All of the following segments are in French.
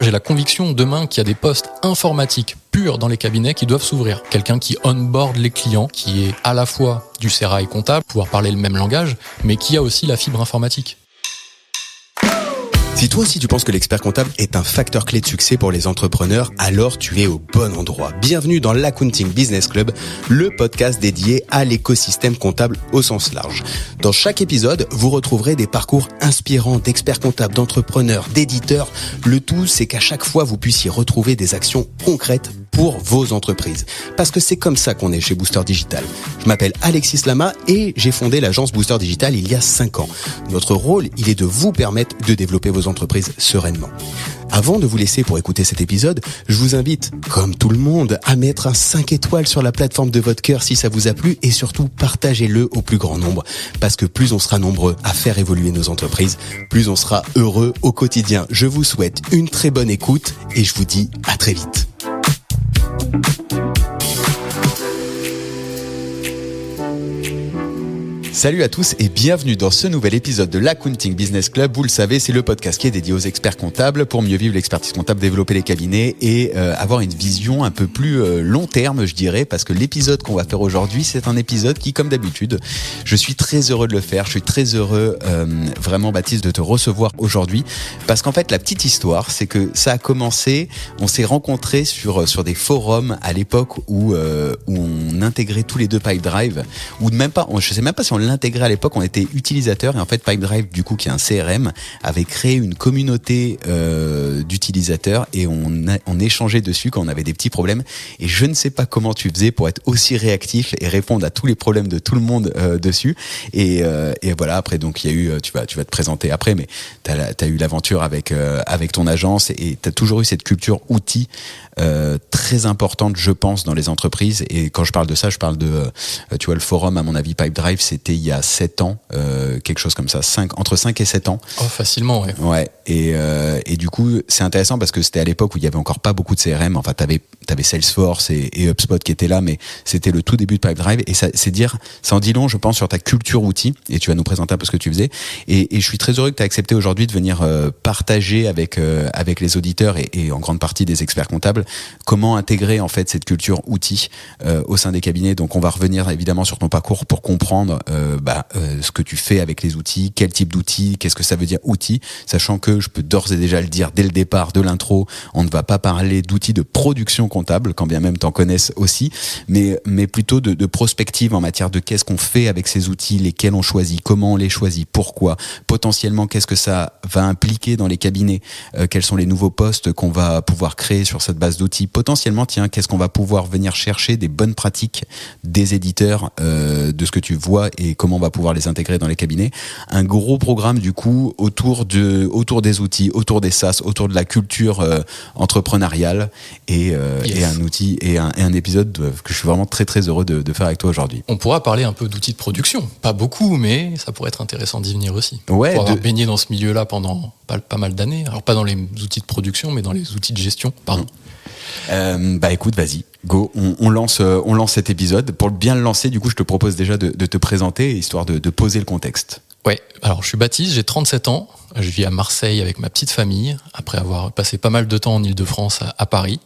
j'ai la conviction demain qu'il y a des postes informatiques purs dans les cabinets qui doivent s'ouvrir. Quelqu'un qui onboard les clients, qui est à la fois du sérail comptable, pouvoir parler le même langage, mais qui a aussi la fibre informatique. Si toi aussi tu penses que l'expert comptable est un facteur clé de succès pour les entrepreneurs, alors tu es au bon endroit. Bienvenue dans l'Accounting Business Club, le podcast dédié à l'écosystème comptable au sens large. Dans chaque épisode, vous retrouverez des parcours inspirants d'experts comptables, d'entrepreneurs, d'éditeurs. Le tout, c'est qu'à chaque fois, vous puissiez retrouver des actions concrètes pour vos entreprises. Parce que c'est comme ça qu'on est chez Booster Digital. Je m'appelle Alexis Lama et j'ai fondé l'agence Booster Digital il y a 5 ans. Notre rôle, il est de vous permettre de développer vos entreprises sereinement. Avant de vous laisser pour écouter cet épisode, je vous invite, comme tout le monde, à mettre un 5 étoiles sur la plateforme de votre cœur si ça vous a plu et surtout partagez-le au plus grand nombre. Parce que plus on sera nombreux à faire évoluer nos entreprises, plus on sera heureux au quotidien. Je vous souhaite une très bonne écoute et je vous dis à très vite. Salut à tous et bienvenue dans ce nouvel épisode de l'Accounting Business Club. Vous le savez, c'est le podcast qui est dédié aux experts comptables pour mieux vivre l'expertise comptable, développer les cabinets et avoir une vision un peu plus long terme, je dirais, parce que l'épisode qu'on va faire aujourd'hui, c'est un épisode qui, comme d'habitude, je suis très heureux de le faire. Je suis très heureux, vraiment, Baptiste, de te recevoir aujourd'hui parce qu'en fait, la petite histoire, c'est que ça a commencé, on s'est rencontrés sur des forums à l'époque où on intégrait tous les deux Pipedrive, ou même pas, je sais même pas si on l'intégrait à l'époque, on était utilisateurs et en fait Pipedrive, du coup qui est un CRM, avait créé une communauté d'utilisateurs et on échangeait dessus quand on avait des petits problèmes et je ne sais pas comment tu faisais pour être aussi réactif et répondre à tous les problèmes de tout le monde dessus et voilà. Après donc il y a eu, tu vas te présenter après, mais t'as eu l'aventure avec ton agence et t'as toujours eu cette culture outil très importante, je pense, dans les entreprises. Et quand je parle de ça, je parle de tu vois, le forum, à mon avis, Pipedrive, c'était il y a 7 ans, quelque chose comme ça, entre 5 et 7 ans. Oh, facilement, ouais. Ouais. Et du coup, c'est intéressant parce que c'était à l'époque où il y avait encore pas beaucoup de CRM. Enfin, t'avais Salesforce et HubSpot qui étaient là, mais c'était le tout début de Pipedrive. Et ça en dit long, je pense, sur ta culture outil. Et tu vas nous présenter un peu ce que tu faisais. Et je suis très heureux que tu aies accepté aujourd'hui de venir partager avec les auditeurs et en grande partie des experts comptables comment intégrer en fait cette culture outil au sein des cabinets. Donc, on va revenir évidemment sur ton parcours pour comprendre ce que tu fais avec les outils, quel type d'outils, qu'est-ce que ça veut dire outil, sachant que je peux d'ores et déjà le dire dès le départ de l'intro, on ne va pas parler d'outils de production comptable, quand bien même t'en connaisses aussi, mais plutôt de prospective en matière de qu'est-ce qu'on fait avec ces outils, lesquels on choisit, comment on les choisit, pourquoi, potentiellement qu'est-ce que ça va impliquer dans les cabinets, quels sont les nouveaux postes qu'on va pouvoir créer sur cette base d'outils, potentiellement qu'est-ce qu'on va pouvoir venir chercher des bonnes pratiques des éditeurs, de ce que tu vois et comment on va pouvoir les intégrer dans les cabinets. Un gros programme du coup autour des outils, autour des SaaS, autour de la culture entrepreneuriale et un outil et un épisode que je suis vraiment très très heureux de faire avec toi aujourd'hui. On pourra parler un peu d'outils de production, pas beaucoup, mais ça pourrait être intéressant d'y venir aussi. Ouais, pour avoir baigné dans ce milieu-là pendant pas mal d'années. Alors pas dans les outils de production, mais dans les outils de gestion. Pardon. Écoute, vas-y, go, on lance cet épisode. Pour bien le lancer, du coup, je te propose déjà de te présenter, histoire de poser le contexte. Ouais, alors je suis Baptiste, j'ai 37 ans, je vis à Marseille avec ma petite famille, après avoir passé pas mal de temps en Île-de-France à Paris.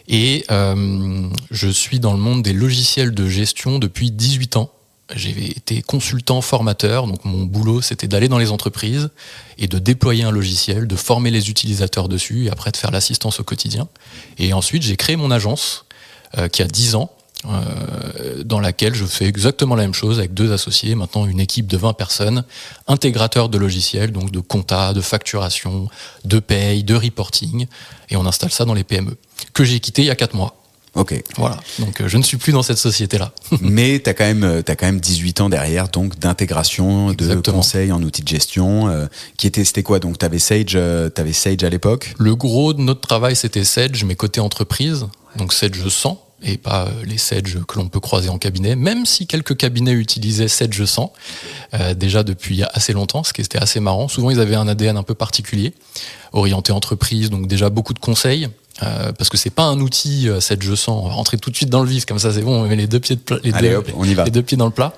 Et je suis dans le monde des logiciels de gestion depuis 18 ans. J'ai été consultant formateur, donc mon boulot c'était d'aller dans les entreprises et de déployer un logiciel, de former les utilisateurs dessus et après de faire l'assistance au quotidien. Et ensuite j'ai créé mon agence qui a 10 ans, dans laquelle je fais exactement la même chose avec 2 associés, maintenant une équipe de 20 personnes, intégrateurs de logiciels, donc de compta, de facturation, de paye, de reporting, et on installe ça dans les PME, que j'ai quitté il y a 4 mois. Ok. Voilà. Donc je ne suis plus dans cette société-là. Mais t'as quand même 18 ans derrière, donc d'intégration, de conseils en outils de gestion. C'était quoi? Donc t'avais Sage à l'époque. Le gros de notre travail c'était Sage, mais côté entreprise. Donc Sage 100 et pas les Sage que l'on peut croiser en cabinet, même si quelques cabinets utilisaient Sage 100 déjà depuis assez longtemps, ce qui était assez marrant. Souvent ils avaient un ADN un peu particulier, orienté entreprise, donc déjà beaucoup de conseils. Parce que c'est pas un outil Sage 100, on va rentrer tout de suite dans le vif, comme ça c'est bon, on met les deux pieds dans le plat.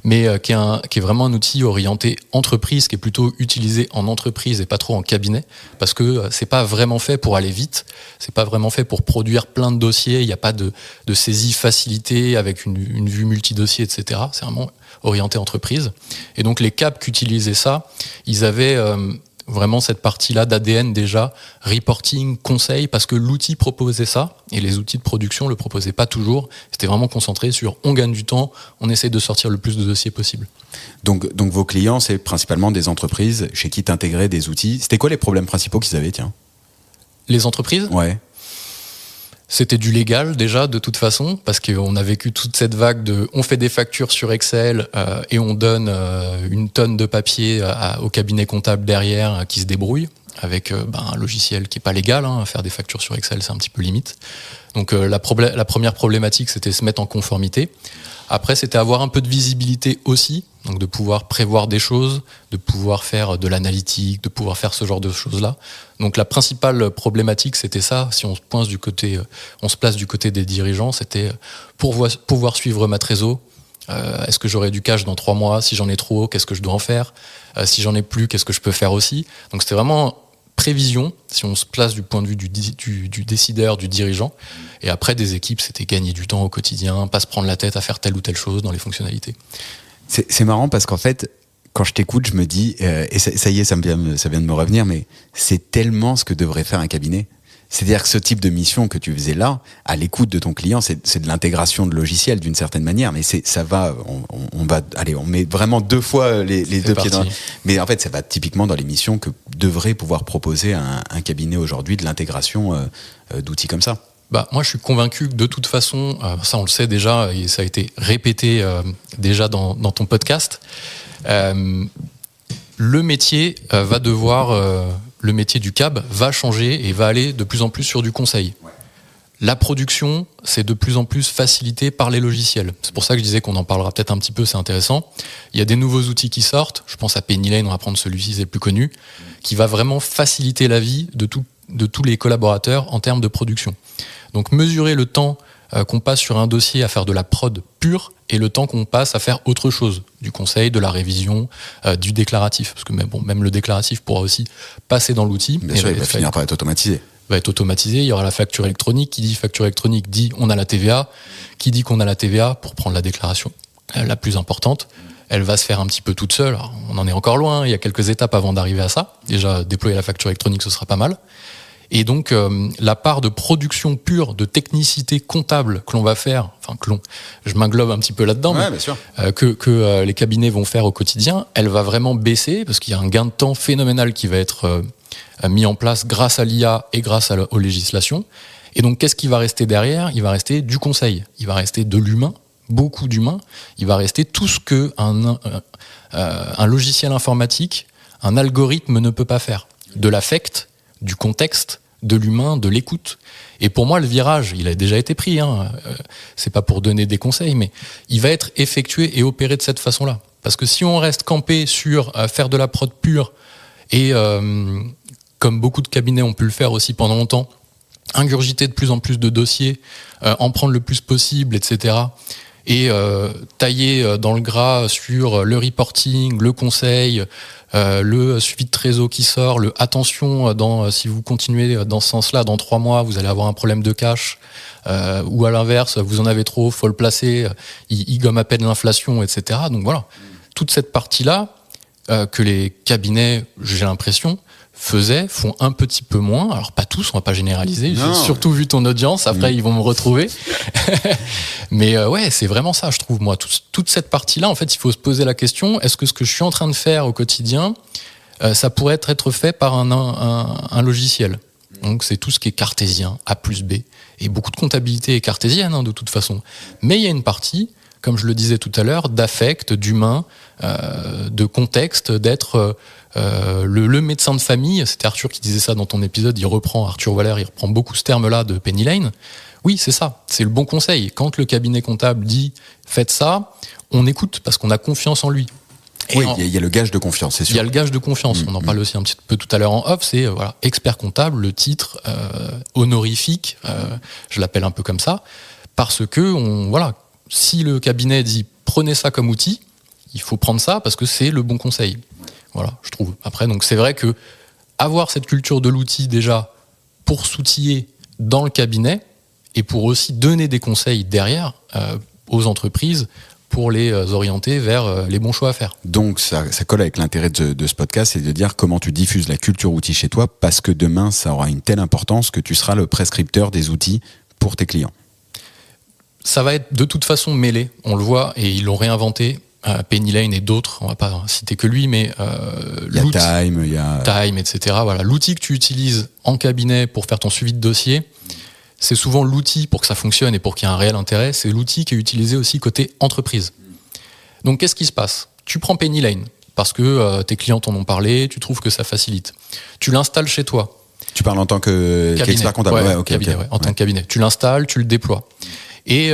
mais qui est vraiment un outil orienté entreprise, qui est plutôt utilisé en entreprise et pas trop en cabinet, parce que c'est pas vraiment fait pour aller vite, c'est pas vraiment fait pour produire plein de dossiers, il n'y a pas de saisie facilitée avec une vue multidossier, etc. C'est vraiment orienté entreprise. Et donc les CAB qui utilisaient ça, ils avaient vraiment cette partie-là d'ADN déjà, reporting, conseil, parce que l'outil proposait ça, et les outils de production le proposaient pas toujours. C'était vraiment concentré sur on gagne du temps, on essaie de sortir le plus de dossiers possible. Donc vos clients, c'est principalement des entreprises chez qui t'intégrais des outils. C'était quoi les problèmes principaux qu'ils avaient, tiens ? Les entreprises ? Ouais. C'était du légal déjà de toute façon, parce qu'on a vécu toute cette vague de on fait des factures sur Excel et on donne une tonne de papier au cabinet comptable derrière qui se débrouille avec un logiciel qui est pas légal. Faire des factures sur Excel, c'est un petit peu limite. Donc la première problématique, c'était se mettre en conformité. Après, c'était avoir un peu de visibilité aussi, donc de pouvoir prévoir des choses, de pouvoir faire de l'analytique, de pouvoir faire ce genre de choses-là. Donc la principale problématique, c'était ça. Si on se place du côté des dirigeants, c'était pour pouvoir suivre ma trésor. Est-ce que j'aurai du cash dans 3 mois ? Si j'en ai trop, qu'est-ce que je dois en faire ? Si j'en ai plus, qu'est-ce que je peux faire aussi ? Donc c'était vraiment prévision, si on se place du point de vue du décideur, du dirigeant. Et après, des équipes, c'était gagner du temps au quotidien, pas se prendre la tête à faire telle ou telle chose dans les fonctionnalités. C'est marrant parce qu'en fait, quand je t'écoute, je me dis, et ça y est, ça vient de me revenir, mais c'est tellement ce que devrait faire un cabinet. C'est-à-dire que ce type de mission que tu faisais là, à l'écoute de ton client, c'est de l'intégration de logiciels d'une certaine manière, mais on met vraiment 2 fois les 2 pieds dans. Mais en fait, ça va typiquement dans les missions que devrait pouvoir proposer un cabinet aujourd'hui, de l'intégration d'outils comme ça. Moi, je suis convaincu que de toute façon, ça on le sait déjà, et ça a été répété déjà dans ton podcast, le métier va devoir... le métier du CAB va changer et va aller de plus en plus sur du conseil. Ouais. La production, c'est de plus en plus facilité par les logiciels. C'est pour ça que je disais qu'on en parlera peut-être un petit peu, c'est intéressant. Il y a des nouveaux outils qui sortent, je pense à Penny Lane, on va prendre celui-ci, c'est le plus connu, qui va vraiment faciliter la vie de tous les collaborateurs en termes de production. Donc mesurer le temps qu'on passe sur un dossier à faire de la prod pure et le temps qu'on passe à faire autre chose, du conseil, de la révision, du déclaratif. Parce que même le déclaratif pourra aussi passer dans l'outil. Bien sûr, il va finir par être automatisé. Va être automatisé, il y aura la facture électronique. Qui dit facture électronique dit on a la TVA. Qui dit qu'on a la TVA, pour prendre la déclaration la plus importante, elle va se faire un petit peu toute seule. Alors, on en est encore loin, il y a quelques étapes avant d'arriver à ça. Déjà, déployer la facture électronique, ce sera pas mal. Et donc, la part de production pure, de technicité comptable que l'on va faire, je m'englobe un petit peu là-dedans, ouais, bien sûr. que les cabinets vont faire au quotidien, elle va vraiment baisser parce qu'il y a un gain de temps phénoménal qui va être mis en place grâce à l'IA et grâce aux législations. Et donc, qu'est-ce qui va rester derrière ? Il va rester du conseil, il va rester de l'humain, beaucoup d'humain, il va rester tout ce que un logiciel informatique, un algorithme ne peut pas faire. De l'affect, du contexte, de l'humain, de l'écoute. Et pour moi, le virage, il a déjà été pris. C'est pas pour donner des conseils, mais il va être effectué et opéré de cette façon-là. Parce que si on reste campé sur faire de la prod pure, et comme beaucoup de cabinets ont pu le faire aussi pendant longtemps, ingurgiter de plus en plus de dossiers, en prendre le plus possible, etc., et tailler dans le gras sur le reporting, le conseil, le suivi de trésor qui sort, le attention, si vous continuez dans ce sens-là, dans 3 mois, vous allez avoir un problème de cash, ou à l'inverse, vous en avez trop, faut le placer, il gomme à peine l'inflation, etc. Donc voilà, toute cette partie-là, que les cabinets, j'ai l'impression, font un petit peu moins. Alors pas tous, on va pas généraliser, j'ai surtout vu ton audience, après ils vont me retrouver. Mais ouais, c'est vraiment ça, je trouve, moi. Toute cette partie-là, en fait, il faut se poser la question, est-ce que ce que je suis en train de faire au quotidien, ça pourrait être fait par un logiciel ? Donc c'est tout ce qui est cartésien, A plus B, et beaucoup de comptabilité est cartésienne, de toute façon. Mais il y a une partie, comme je le disais tout à l'heure, d'affect, d'humain, de contexte, d'être le médecin de famille. C'était Arthur qui disait ça dans ton épisode, Arthur Waller, il reprend beaucoup ce terme-là de Penny Lane. Oui, c'est ça, c'est le bon conseil. Quand le cabinet comptable dit « faites ça », on écoute parce qu'on a confiance en lui. Et oui, il y a le gage de confiance, c'est sûr. Il y a le gage de confiance, on en parlait aussi un petit peu tout à l'heure en off, c'est expert comptable, le titre honorifique, je l'appelle un peu comme ça, parce que si le cabinet dit « prenez ça comme outil », il faut prendre ça parce que c'est le bon conseil. Voilà, je trouve. Après, donc c'est vrai que avoir cette culture de l'outil déjà pour s'outiller dans le cabinet et pour aussi donner des conseils derrière aux entreprises pour les orienter vers les bons choix à faire. Donc ça colle avec l'intérêt de ce podcast, c'est de dire comment tu diffuses la culture outil chez toi, parce que demain ça aura une telle importance que tu seras le prescripteur des outils pour tes clients. Ça va être de toute façon mêlé, on le voit, et ils l'ont réinventé. Penny Lane et d'autres, on va pas citer que lui, mais il y a Time, il y a Time, etc. Voilà, l'outil que tu utilises en cabinet pour faire ton suivi de dossier, c'est souvent l'outil pour que ça fonctionne et pour qu'il y ait un réel intérêt, c'est l'outil qui est utilisé aussi côté entreprise. Donc qu'est-ce qui se passe ? Tu prends Penny Lane parce que tes clients t'en ont parlé, tu trouves que ça facilite. Tu l'installes chez toi. Tu parles en tant qu'expert comptable. Ouais, cabinet, en tant que cabinet. Tu l'installes, tu le déploies. Et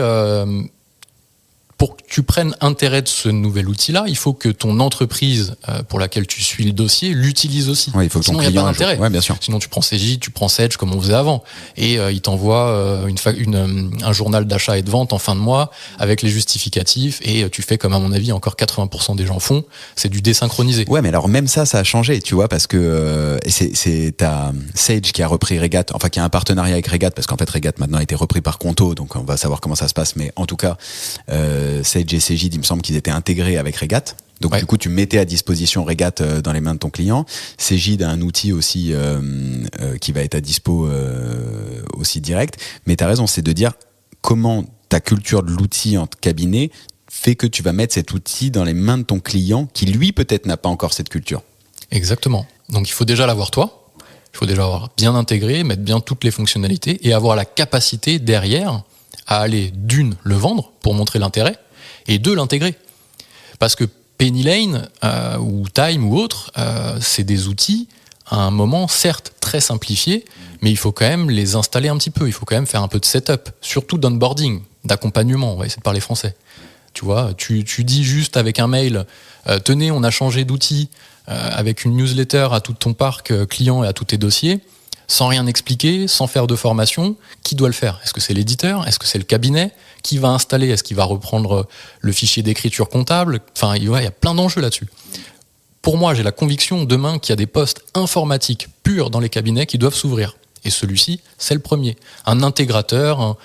pour que tu prennes intérêt de ce nouvel outil-là, il faut que ton entreprise pour laquelle tu suis le dossier l'utilise aussi. Ouais, il faut que sinon, ton il n'y a pas client d'intérêt. Ouais, bien sûr. Sinon, tu prends CJ, tu prends Sedge comme on faisait avant. Et il t'envoie un journal d'achat et de vente en fin de mois avec les justificatifs. Et tu fais comme, à mon avis, encore 80% des gens font. C'est du désynchronisé. Ouais, mais alors même ça a changé, tu vois, parce que t'as Sage qui a repris Regat, enfin qui a un partenariat avec Regat, parce qu'en fait Regat maintenant a été repris par Conto, donc on va savoir comment ça se passe. Mais en tout cas, Sage et CJ, il me semble qu'ils étaient intégrés avec Regat. Donc du coup, tu mettais à disposition Regat dans les mains de ton client. Cégide a un outil aussi qui va être à dispo aussi direct. Mais tu as raison, c'est de dire comment ta culture de l'outil en cabinet fait que tu vas mettre cet outil dans les mains de ton client qui, lui, peut-être n'a pas encore cette culture. Exactement. Donc il faut déjà l'avoir toi. Il faut déjà avoir bien intégré, mettre bien toutes les fonctionnalités et avoir la capacité derrière à aller d'une, le vendre pour montrer l'intérêt et deux, l'intégrer. Parce que Penny Lane ou Time ou autre, c'est des outils à un moment certes très simplifiés, mais il faut quand même les installer un petit peu, il faut quand même faire un peu de setup, surtout d'onboarding, d'accompagnement, on va essayer de parler français. Tu vois, tu dis juste avec un mail, tenez, on a changé d'outil, avec une newsletter à tout ton parc client et à tous tes dossiers, sans rien expliquer, sans faire de formation, qui doit le faire ? Est-ce que c'est l'éditeur ? Est-ce que c'est le cabinet ? Qui va installer ? Est-ce qu'il va reprendre le fichier d'écriture comptable ? Enfin, il y a plein d'enjeux là-dessus. Pour moi, j'ai la conviction demain qu'il y a des postes informatiques purs dans les cabinets qui doivent s'ouvrir. Et celui-ci, c'est le premier. Un intégrateur,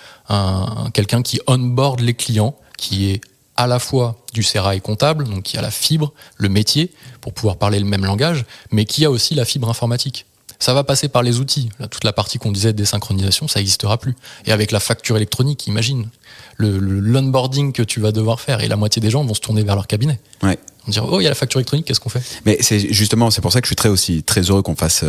quelqu'un qui onboard les clients, qui est à la fois du sérail comptable, donc qui a la fibre, le métier, pour pouvoir parler le même langage, mais qui a aussi la fibre informatique. Ça va passer par les outils. Là, toute la partie qu'on disait de désynchronisation, ça n'existera plus. Et avec la facture électronique, imagine l'onboarding que tu vas devoir faire. Et la moitié des gens vont se tourner vers leur cabinet. Ouais. On dirait, oh, il y a la facture électronique, qu'est-ce qu'on fait ? Mais c'est pour ça que je suis très heureux qu'on fasse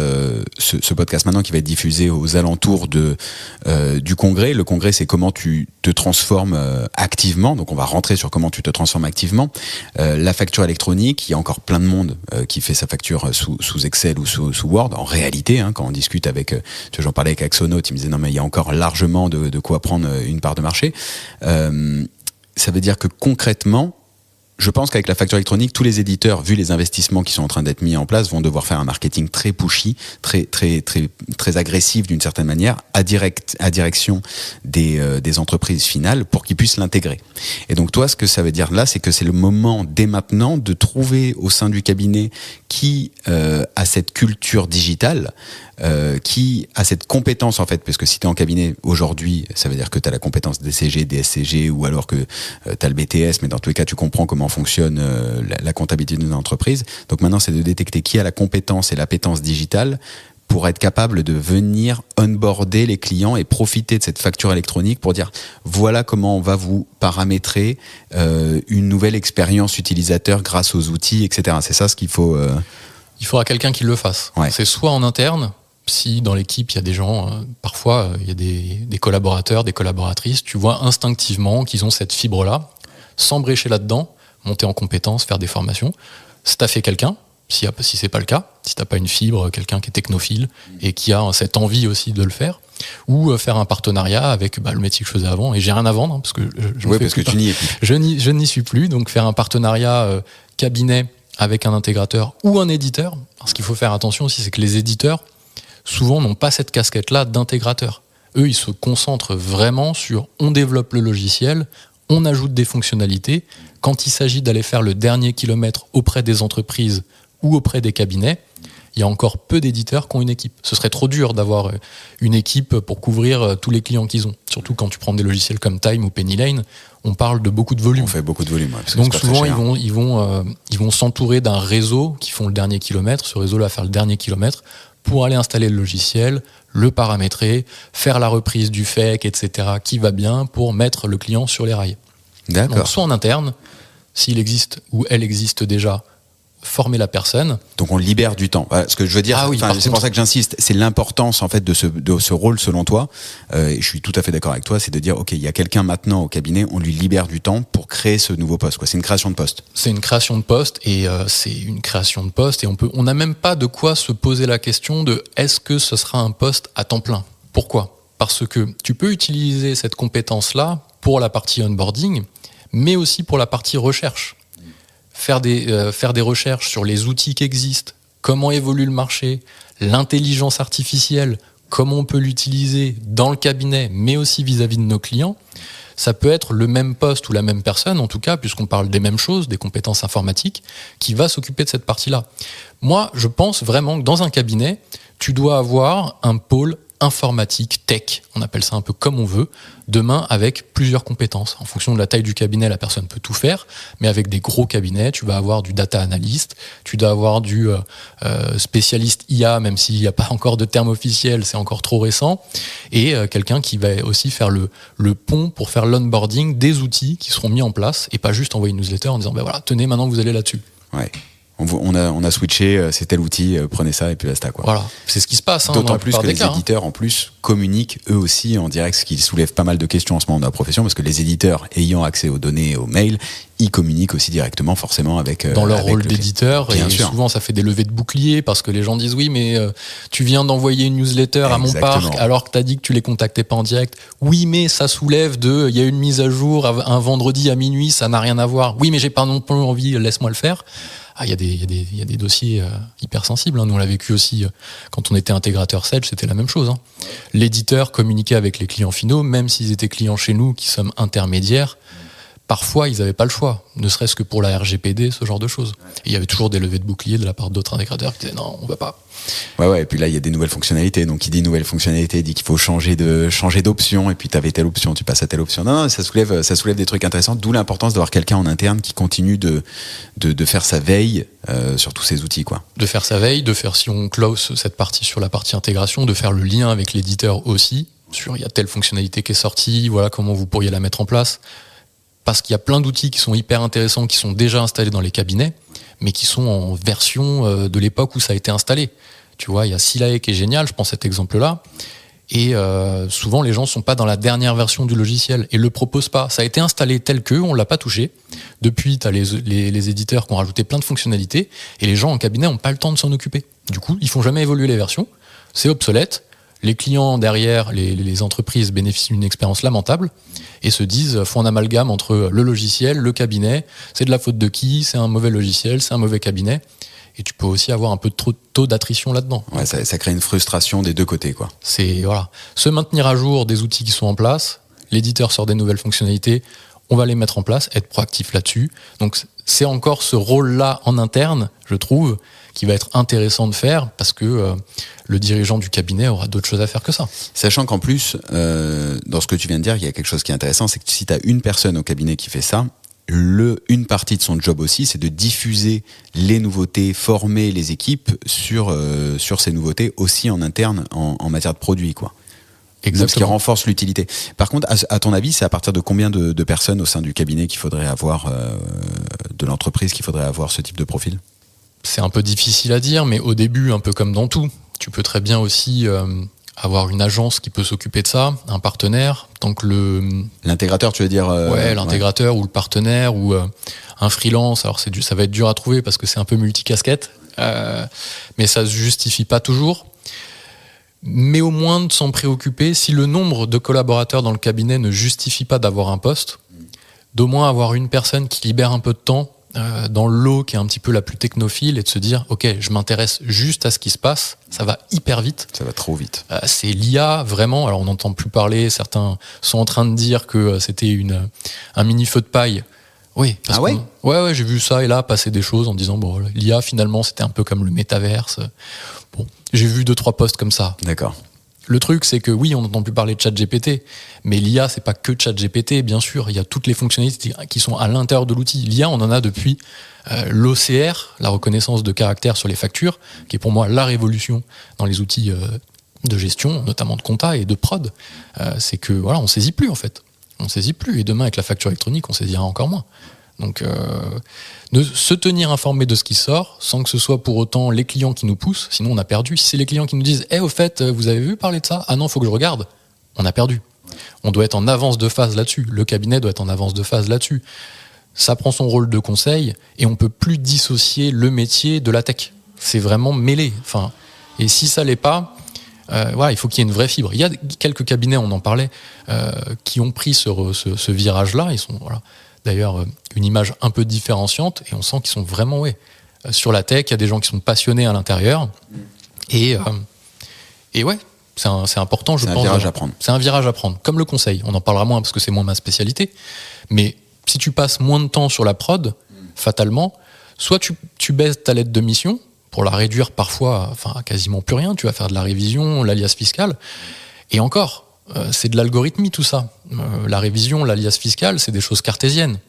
ce podcast maintenant qui va être diffusé aux alentours du congrès. Le congrès, c'est comment tu te transformes activement. Donc on va rentrer sur comment tu te transformes activement. La facture électronique, il y a encore plein de monde qui fait sa facture sous Excel ou sous Word. En réalité, quand on discute avec, j'en parlais avec Axonote, il me disait non mais il y a encore largement de quoi prendre une part de marché. Ça veut dire que concrètement, je pense qu'avec la facture électronique, tous les éditeurs, vu les investissements qui sont en train d'être mis en place, vont devoir faire un marketing très pushy, très agressif d'une certaine manière, à direction des entreprises finales pour qu'ils puissent l'intégrer. Et donc toi, ce que ça veut dire là, c'est que c'est le moment dès maintenant de trouver au sein du cabinet qui a cette culture digitale, qui a cette compétence en fait, parce que si tu es en cabinet aujourd'hui, ça veut dire que tu as la compétence DCG, DSCG, ou alors que tu as le BTS, mais dans tous les cas tu comprends comment fonctionne la comptabilité d'une entreprise. Donc maintenant c'est de détecter qui a la compétence et l'appétence digitale pour être capable de venir onboarder les clients et profiter de cette facture électronique pour dire voilà comment on va vous paramétrer une nouvelle expérience utilisateur grâce aux outils, etc. C'est ça ce qu'il faut... Il faudra quelqu'un qui le fasse. Ouais. C'est soit en interne, si dans l'équipe il y a des gens, parfois il y a des collaborateurs, des collaboratrices, tu vois instinctivement qu'ils ont cette fibre-là, s'embrécher là-dedans, monter en compétences, faire des formations, staffer quelqu'un, si c'est pas le cas, si t'as pas une fibre, quelqu'un qui est technophile et qui a cette envie aussi de le faire, ou faire un partenariat avec le métier que je faisais avant, et j'ai rien à vendre, parce que tu n'y es plus. Je n'y suis plus, donc faire un partenariat cabinet avec un intégrateur ou un éditeur, parce qu'il faut faire attention aussi, c'est que les éditeurs, souvent, n'ont pas cette casquette-là d'intégrateur. Eux, ils se concentrent vraiment sur on développe le logiciel, on ajoute des fonctionnalités. Quand il s'agit d'aller faire le dernier kilomètre auprès des entreprises ou auprès des cabinets, il y a encore peu d'éditeurs qui ont une équipe. Ce serait trop dur d'avoir une équipe pour couvrir tous les clients qu'ils ont. Surtout quand tu prends des logiciels comme Time ou Penny Lane, on parle de beaucoup de volume. On fait beaucoup de volume. Ouais, donc souvent, ils vont s'entourer d'un réseau qui font le dernier kilomètre. Ce réseau-là va faire le dernier kilomètre pour aller installer le logiciel, le paramétrer, faire la reprise du FAQ, etc., qui va bien pour mettre le client sur les rails. D'accord. Donc soit en interne, s'il existe ou elle existe déjà, former la personne. Donc on libère du temps. Ce que je veux dire, c'est pour ça que j'insiste, c'est l'importance en fait de ce rôle selon toi. Et je suis tout à fait d'accord avec toi, c'est de dire ok, il y a quelqu'un maintenant au cabinet, on lui libère du temps pour créer ce nouveau poste. C'est une création de poste. C'est une création de poste et on n'a même pas de quoi se poser la question de est-ce que ce sera un poste à temps plein. Pourquoi ? Parce que tu peux utiliser cette compétence-là pour la partie onboarding, mais aussi pour la partie recherche. Faire des recherches sur les outils qui existent, comment évolue le marché, l'intelligence artificielle, comment on peut l'utiliser dans le cabinet, mais aussi vis-à-vis de nos clients. Ça peut être le même poste ou la même personne, en tout cas, puisqu'on parle des mêmes choses, des compétences informatiques, qui va s'occuper de cette partie-là. Moi, je pense vraiment que dans un cabinet, tu dois avoir un pôle informatique, tech, on appelle ça un peu comme on veut, demain avec plusieurs compétences. En fonction de la taille du cabinet, la personne peut tout faire, mais avec des gros cabinets, tu vas avoir du data analyst, tu dois avoir du spécialiste IA, même s'il n'y a pas encore de terme officiel, c'est encore trop récent, et quelqu'un qui va aussi faire le pont pour faire l'onboarding des outils qui seront mis en place, et pas juste envoyer une newsletter en disant ben voilà, tenez, maintenant vous allez là-dessus. Ouais. On a switché, c'est tel outil, prenez ça et puis basta quoi. Voilà, c'est ce qui se passe. D'autant plus que les éditeurs en plus communiquent eux aussi en direct, ce qui soulève pas mal de questions en ce moment dans la profession, parce que les éditeurs ayant accès aux données et aux mails, ils communiquent aussi directement forcément avec dans leur avec rôle d'éditeur. Et souvent ça fait des levées de boucliers parce que les gens disent oui mais tu viens d'envoyer une newsletter à mon parc alors que t'as dit que tu les contactais pas en direct. Oui mais ça soulève il y a une mise à jour un vendredi à minuit, ça n'a rien à voir. Oui mais j'ai pas non plus envie, laisse-moi le faire. Il y a des dossiers hyper sensibles. Nous, on l'a vécu aussi quand on était intégrateur Sage, c'était la même chose. L'éditeur communiquait avec les clients finaux, même s'ils étaient clients chez nous, qui sommes intermédiaires. Parfois, ils n'avaient pas le choix, ne serait-ce que pour la RGPD, ce genre de choses. Et il y avait toujours des levées de boucliers de la part d'autres intégrateurs qui disaient non, on ne va pas. Ouais, et puis là, il y a des nouvelles fonctionnalités. Donc, qui dit nouvelles fonctionnalités dit qu'il faut changer d'option. Et puis, tu avais telle option, tu passes à telle option. Non, ça soulève des trucs intéressants. D'où l'importance d'avoir quelqu'un en interne qui continue de faire sa veille sur tous ces outils, quoi. De faire sa veille, de faire, si on close cette partie sur la partie intégration, de faire le lien avec l'éditeur aussi. Sur il y a telle fonctionnalité qui est sortie, voilà comment vous pourriez la mettre en place. Parce qu'il y a plein d'outils qui sont hyper intéressants, qui sont déjà installés dans les cabinets, mais qui sont en version de l'époque où ça a été installé. Tu vois, il y a Silae qui est génial, je prends cet exemple-là, et souvent les gens ne sont pas dans la dernière version du logiciel et ne le proposent pas. Ça a été installé tel que, on ne l'a pas touché. Depuis, tu as les éditeurs qui ont rajouté plein de fonctionnalités, et les gens en cabinet n'ont pas le temps de s'en occuper. Du coup, ils ne font jamais évoluer les versions, c'est obsolète. Les clients derrière, les entreprises bénéficient d'une expérience lamentable et se disent, font un amalgame entre le logiciel, le cabinet, c'est de la faute de qui, c'est un mauvais logiciel, c'est un mauvais cabinet. Et tu peux aussi avoir un peu de trop de taux d'attrition là-dedans. Ouais, ça crée une frustration des deux côtés, quoi. C'est, voilà. Se maintenir à jour des outils qui sont en place, l'éditeur sort des nouvelles fonctionnalités, on va les mettre en place, être proactif là-dessus. Donc c'est encore ce rôle-là en interne, je trouve, qui va être intéressant de faire parce que le dirigeant du cabinet aura d'autres choses à faire que ça. Sachant qu'en plus, dans ce que tu viens de dire, il y a quelque chose qui est intéressant, c'est que si tu as une personne au cabinet qui fait ça, une partie de son job aussi, c'est de diffuser les nouveautés, former les équipes sur ces nouveautés aussi en interne en matière de produits, quoi. Exactement. Donc, ce qui renforce l'utilité. Par contre, à ton avis, c'est à partir de combien de personnes au sein du cabinet qu'il faudrait avoir, de l'entreprise, qu'il faudrait avoir ce type de profil ? C'est un peu difficile à dire, mais au début, un peu comme dans tout, tu peux très bien aussi avoir une agence qui peut s'occuper de ça, un partenaire, tant que l'intégrateur, tu veux dire ouais, l'intégrateur ou le partenaire ou un freelance. Alors ça va être dur à trouver parce que c'est un peu multicasquette, mais ça se justifie pas toujours. Mais au moins de s'en préoccuper, si le nombre de collaborateurs dans le cabinet ne justifie pas d'avoir un poste, d'au moins avoir une personne qui libère un peu de temps dans l'eau qui est un petit peu la plus technophile et de se dire ok, je m'intéresse juste à ce qui se passe, ça va hyper vite. Ça va trop vite. C'est l'IA vraiment, alors on n'entend plus parler, certains sont en train de dire que c'était un mini feu de paille. Oui, parce ouais, j'ai vu ça et là passer des choses en disant bon, l'IA finalement c'était un peu comme le métaverse. Bon, j'ai vu 2-3 posts comme ça. D'accord. Le truc, c'est que oui, on n'entend plus parler de ChatGPT, mais l'IA, c'est pas que ChatGPT, bien sûr. Il y a toutes les fonctionnalités qui sont à l'intérieur de l'outil. L'IA, on en a depuis l'OCR, la reconnaissance de caractères sur les factures, qui est pour moi la révolution dans les outils de gestion, notamment de compta et de prod. C'est que voilà, on saisit plus en fait. On saisit plus. Et demain, avec la facture électronique, on saisira encore moins. Donc, de se tenir informé de ce qui sort, sans que ce soit pour autant les clients qui nous poussent, sinon on a perdu. Si c'est les clients qui nous disent au fait, vous avez vu parler de ça ? Ah non, il faut que je regarde. On a perdu. On doit être en avance de phase là-dessus. Le cabinet doit être en avance de phase là-dessus. Ça prend son rôle de conseil et on peut plus dissocier le métier de la tech. C'est vraiment mêlé. Enfin, et si ça l'est pas, voilà, il faut qu'il y ait une vraie fibre. Il y a quelques cabinets, on en parlait, qui ont pris ce virage-là. Ils sont d'ailleurs une image un peu différenciante et on sent qu'ils sont vraiment sur la tech. Il y a des gens qui sont passionnés à l'intérieur et ouais, c'est important, je pense. C'est un virage à prendre. C'est un virage à prendre, comme le conseil. On en parlera moins parce que c'est moins ma spécialité, mais si tu passes moins de temps sur la prod, fatalement, soit tu baisses ta lettre de mission pour la réduire parfois, à quasiment plus rien. Tu vas faire de la révision, l'alias fiscal, et encore. C'est de l'algorithmie tout ça. La révision, l'alias fiscal, c'est des choses cartésiennes.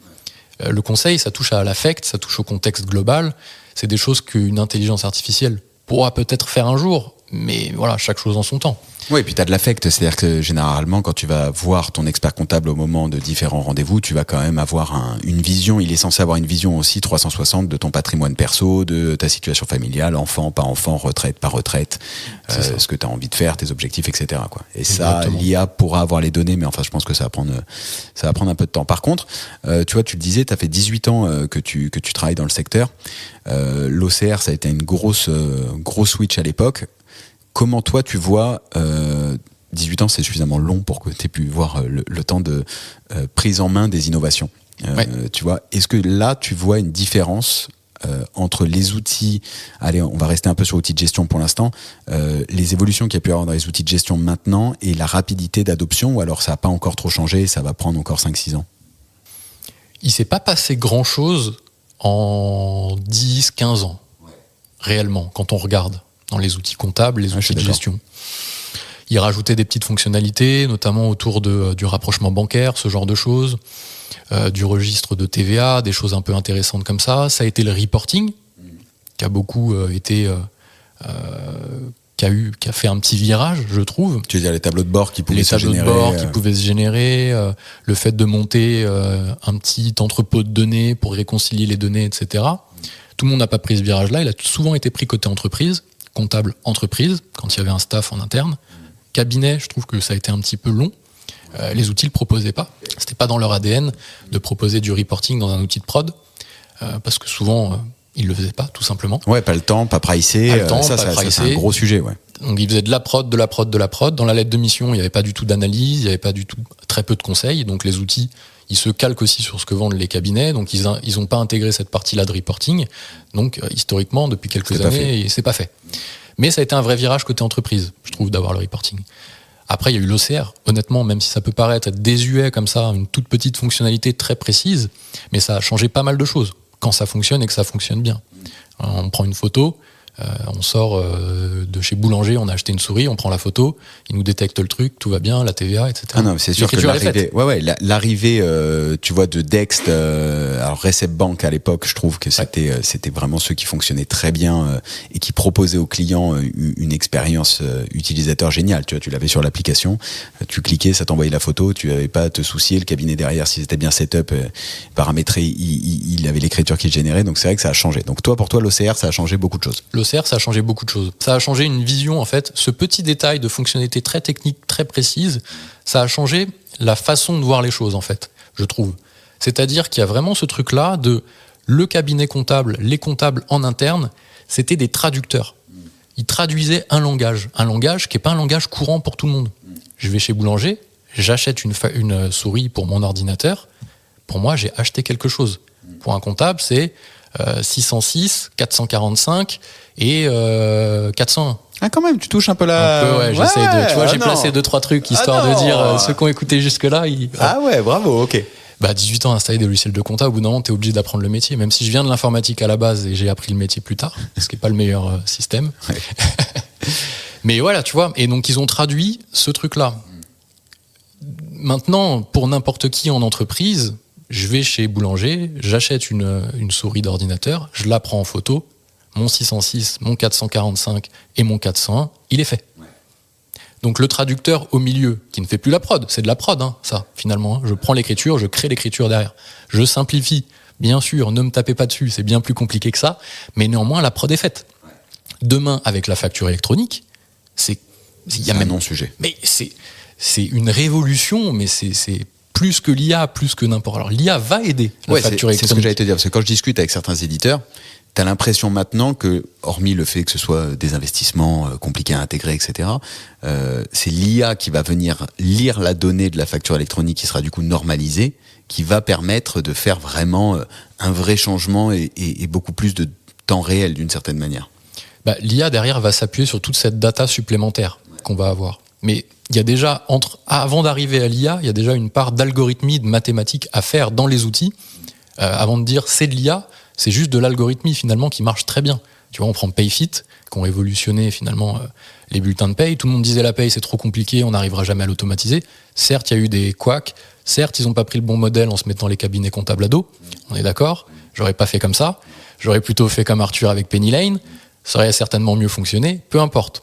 Le conseil, ça touche à l'affect, ça touche au contexte global. C'est des choses qu'une intelligence artificielle pourra peut-être faire un jour, mais voilà, chaque chose en son temps. Oui, et puis tu as de l'affect, c'est-à-dire que généralement, quand tu vas voir ton expert comptable au moment de différents rendez-vous, tu vas quand même avoir une vision, il est censé avoir une vision aussi 360 de ton patrimoine perso, de ta situation familiale, enfant, pas enfant, retraite, pas retraite, ce que tu as envie de faire, tes objectifs, etc. quoi. Et exactement. Ça, l'IA pourra avoir les données, mais enfin, je pense que ça va prendre un peu de temps. Par contre, tu vois, tu le disais, tu as fait 18 ans que tu travailles dans le secteur. L'OCR, ça a été une grosse switch à l'époque. Comment toi tu vois 18 ans, c'est suffisamment long pour que tu aies pu voir le temps de prise en main des innovations. Tu vois, est-ce que là tu vois une différence entre les outils, allez, on va rester un peu sur l'outil de gestion pour l'instant, les évolutions qu'il y a pu y avoir dans les outils de gestion maintenant et la rapidité d'adoption, ou alors ça n'a pas encore trop changé, ça va prendre encore 5-6 ans? Il ne s'est pas passé grand-chose en 10-15 ans, réellement, quand on regarde dans les outils comptables, les outils de gestion. Il rajoutait des petites fonctionnalités, notamment autour du rapprochement bancaire, ce genre de choses, du registre de TVA, des choses un peu intéressantes comme ça. Ça a été le reporting, qui a beaucoup été... qui a fait un petit virage, je trouve. Tu veux dire les tableaux de bord qui pouvaient se générer. Les tableaux de bord qui pouvaient se générer, le fait de monter un petit entrepôt de données pour réconcilier les données, etc. Tout le monde n'a pas pris ce virage-là. Il a souvent été pris côté entreprise, comptable entreprise, quand il y avait un staff en interne. Cabinet, je trouve que ça a été un petit peu long. Les outils ne le proposaient pas. C'était pas dans leur ADN de proposer du reporting dans un outil de prod, parce que souvent, ils le faisaient pas, tout simplement. Ouais, pas le temps, pas pricé. Ça, c'est un gros sujet, ouais. Donc ils faisaient de la prod. Dans la lettre de mission, il n'y avait pas du tout d'analyse, il n'y avait pas du tout, très peu de conseils. Donc les outils, ils se calquent aussi sur ce que vendent les cabinets. Donc ils n'ont pas intégré cette partie-là de reporting. Donc historiquement, depuis quelques années, c'est pas fait. Mais ça a été un vrai virage côté entreprise, je trouve, d'avoir le reporting. Après, il y a eu l'OCR. Honnêtement, même si ça peut paraître être désuet comme ça, une toute petite fonctionnalité très précise, mais ça a changé pas mal de choses quand ça fonctionne et que ça fonctionne bien. On prend une photo, on sort de chez Boulanger, on a acheté une souris, on prend la photo, il nous détecte le truc, tout va bien, la TVA, etc. Ah non, c'est sûr que l'arrivée, tu vois, de Dext, alors Recep Bank à l'époque, je trouve que c'était vraiment ceux qui fonctionnaient très bien et qui proposaient aux clients une expérience utilisateur géniale. Tu vois, tu l'avais sur l'application, tu cliquais, ça t'envoyait la photo, tu n'avais pas à te soucier, le cabinet derrière, si c'était bien setup, paramétré, il avait l'écriture qu'il générait, donc c'est vrai que ça a changé. Donc pour toi, l'OCR, ça a changé beaucoup de choses. L'OCR, ça a changé beaucoup de choses. Ça a changé une vision, en fait. Ce petit détail de fonctionnalité très technique, très précise, ça a changé la façon de voir les choses, en fait, je trouve. C'est-à-dire qu'il y a vraiment ce truc-là de le cabinet comptable, les comptables en interne, c'était des traducteurs. Ils traduisaient un langage qui n'est pas un langage courant pour tout le monde. Je vais chez Boulanger, j'achète une souris pour mon ordinateur. Pour moi, j'ai acheté quelque chose. pour un comptable, c'est 606, 445 et 401. Ah, quand même, tu touches un peu là. Ouais, j'essaie de. Tu vois, j'ai placé 2-3 trucs histoire de dire ceux qui ont écouté jusque-là. Ah ouais, bravo, ok. 18 ans à installer des logiciels de compta, au bout d'un moment, t'es obligé d'apprendre le métier. Même si je viens de l'informatique à la base et j'ai appris le métier plus tard, ce qui n'est pas le meilleur système. Ouais. Mais voilà, tu vois. Et donc, ils ont traduit ce truc-là. Maintenant, pour n'importe qui en entreprise, je vais chez Boulanger, j'achète une souris d'ordinateur, je la prends en photo, mon 606, mon 445 et mon 401, il est fait. Ouais. Donc le traducteur au milieu, qui ne fait plus la prod, c'est de la prod, ça, finalement. Je prends l'écriture, je crée l'écriture derrière. Je simplifie, bien sûr, ne me tapez pas dessus, c'est bien plus compliqué que ça, mais néanmoins, la prod est faite. Ouais. Demain, avec la facture électronique, il y a même un non-sujet. Mais c'est une révolution, mais c'est plus que l'IA, plus que n'importe. Alors l'IA va aider la facture électronique. C'est ce que j'allais te dire, parce que quand je discute avec certains éditeurs, tu as l'impression maintenant que, hormis le fait que ce soit des investissements compliqués à intégrer, etc., c'est l'IA qui va venir lire la donnée de la facture électronique qui sera du coup normalisée, qui va permettre de faire vraiment un vrai changement et beaucoup plus de temps réel d'une certaine manière. L'IA derrière va s'appuyer sur toute cette data supplémentaire qu'on va avoir. Mais il y a déjà, avant d'arriver à l'IA, il y a déjà une part d'algorithmie, de mathématiques à faire dans les outils. Avant de dire c'est de l'IA, c'est juste de l'algorithmie finalement qui marche très bien. Tu vois, on prend Payfit, qui ont révolutionné finalement les bulletins de paye. Tout le monde disait la paye c'est trop compliqué, on n'arrivera jamais à l'automatiser. Certes, il y a eu des couacs. Certes, ils n'ont pas pris le bon modèle en se mettant les cabinets comptables à dos. On est d'accord. J'aurais pas fait comme ça. J'aurais plutôt fait comme Arthur avec Penny Lane. Ça aurait certainement mieux fonctionné. Peu importe.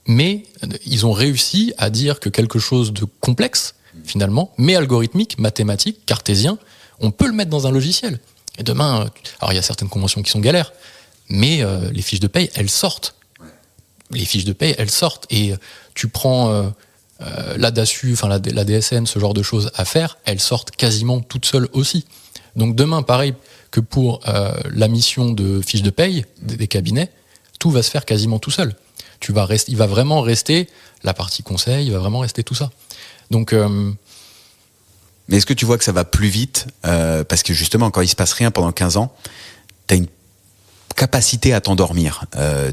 Mais ils ont réussi à dire que quelque chose de complexe, finalement, mais algorithmique, mathématique, cartésien, on peut le mettre dans un logiciel. Et demain, alors il y a certaines conventions qui sont galères, mais les fiches de paye, elles sortent. Les fiches de paye, elles sortent. Et tu prends la DASU, enfin la DSN, ce genre de choses à faire, elles sortent quasiment toutes seules aussi. Donc demain, pareil que pour la mission de fiches de paye des cabinets, tout va se faire quasiment tout seul. Il va vraiment rester la partie conseil, il va vraiment rester tout ça. Donc... Mais est-ce que tu vois que ça va plus vite parce que justement, quand il se passe rien pendant 15 ans, tu as une capacité à t'endormir.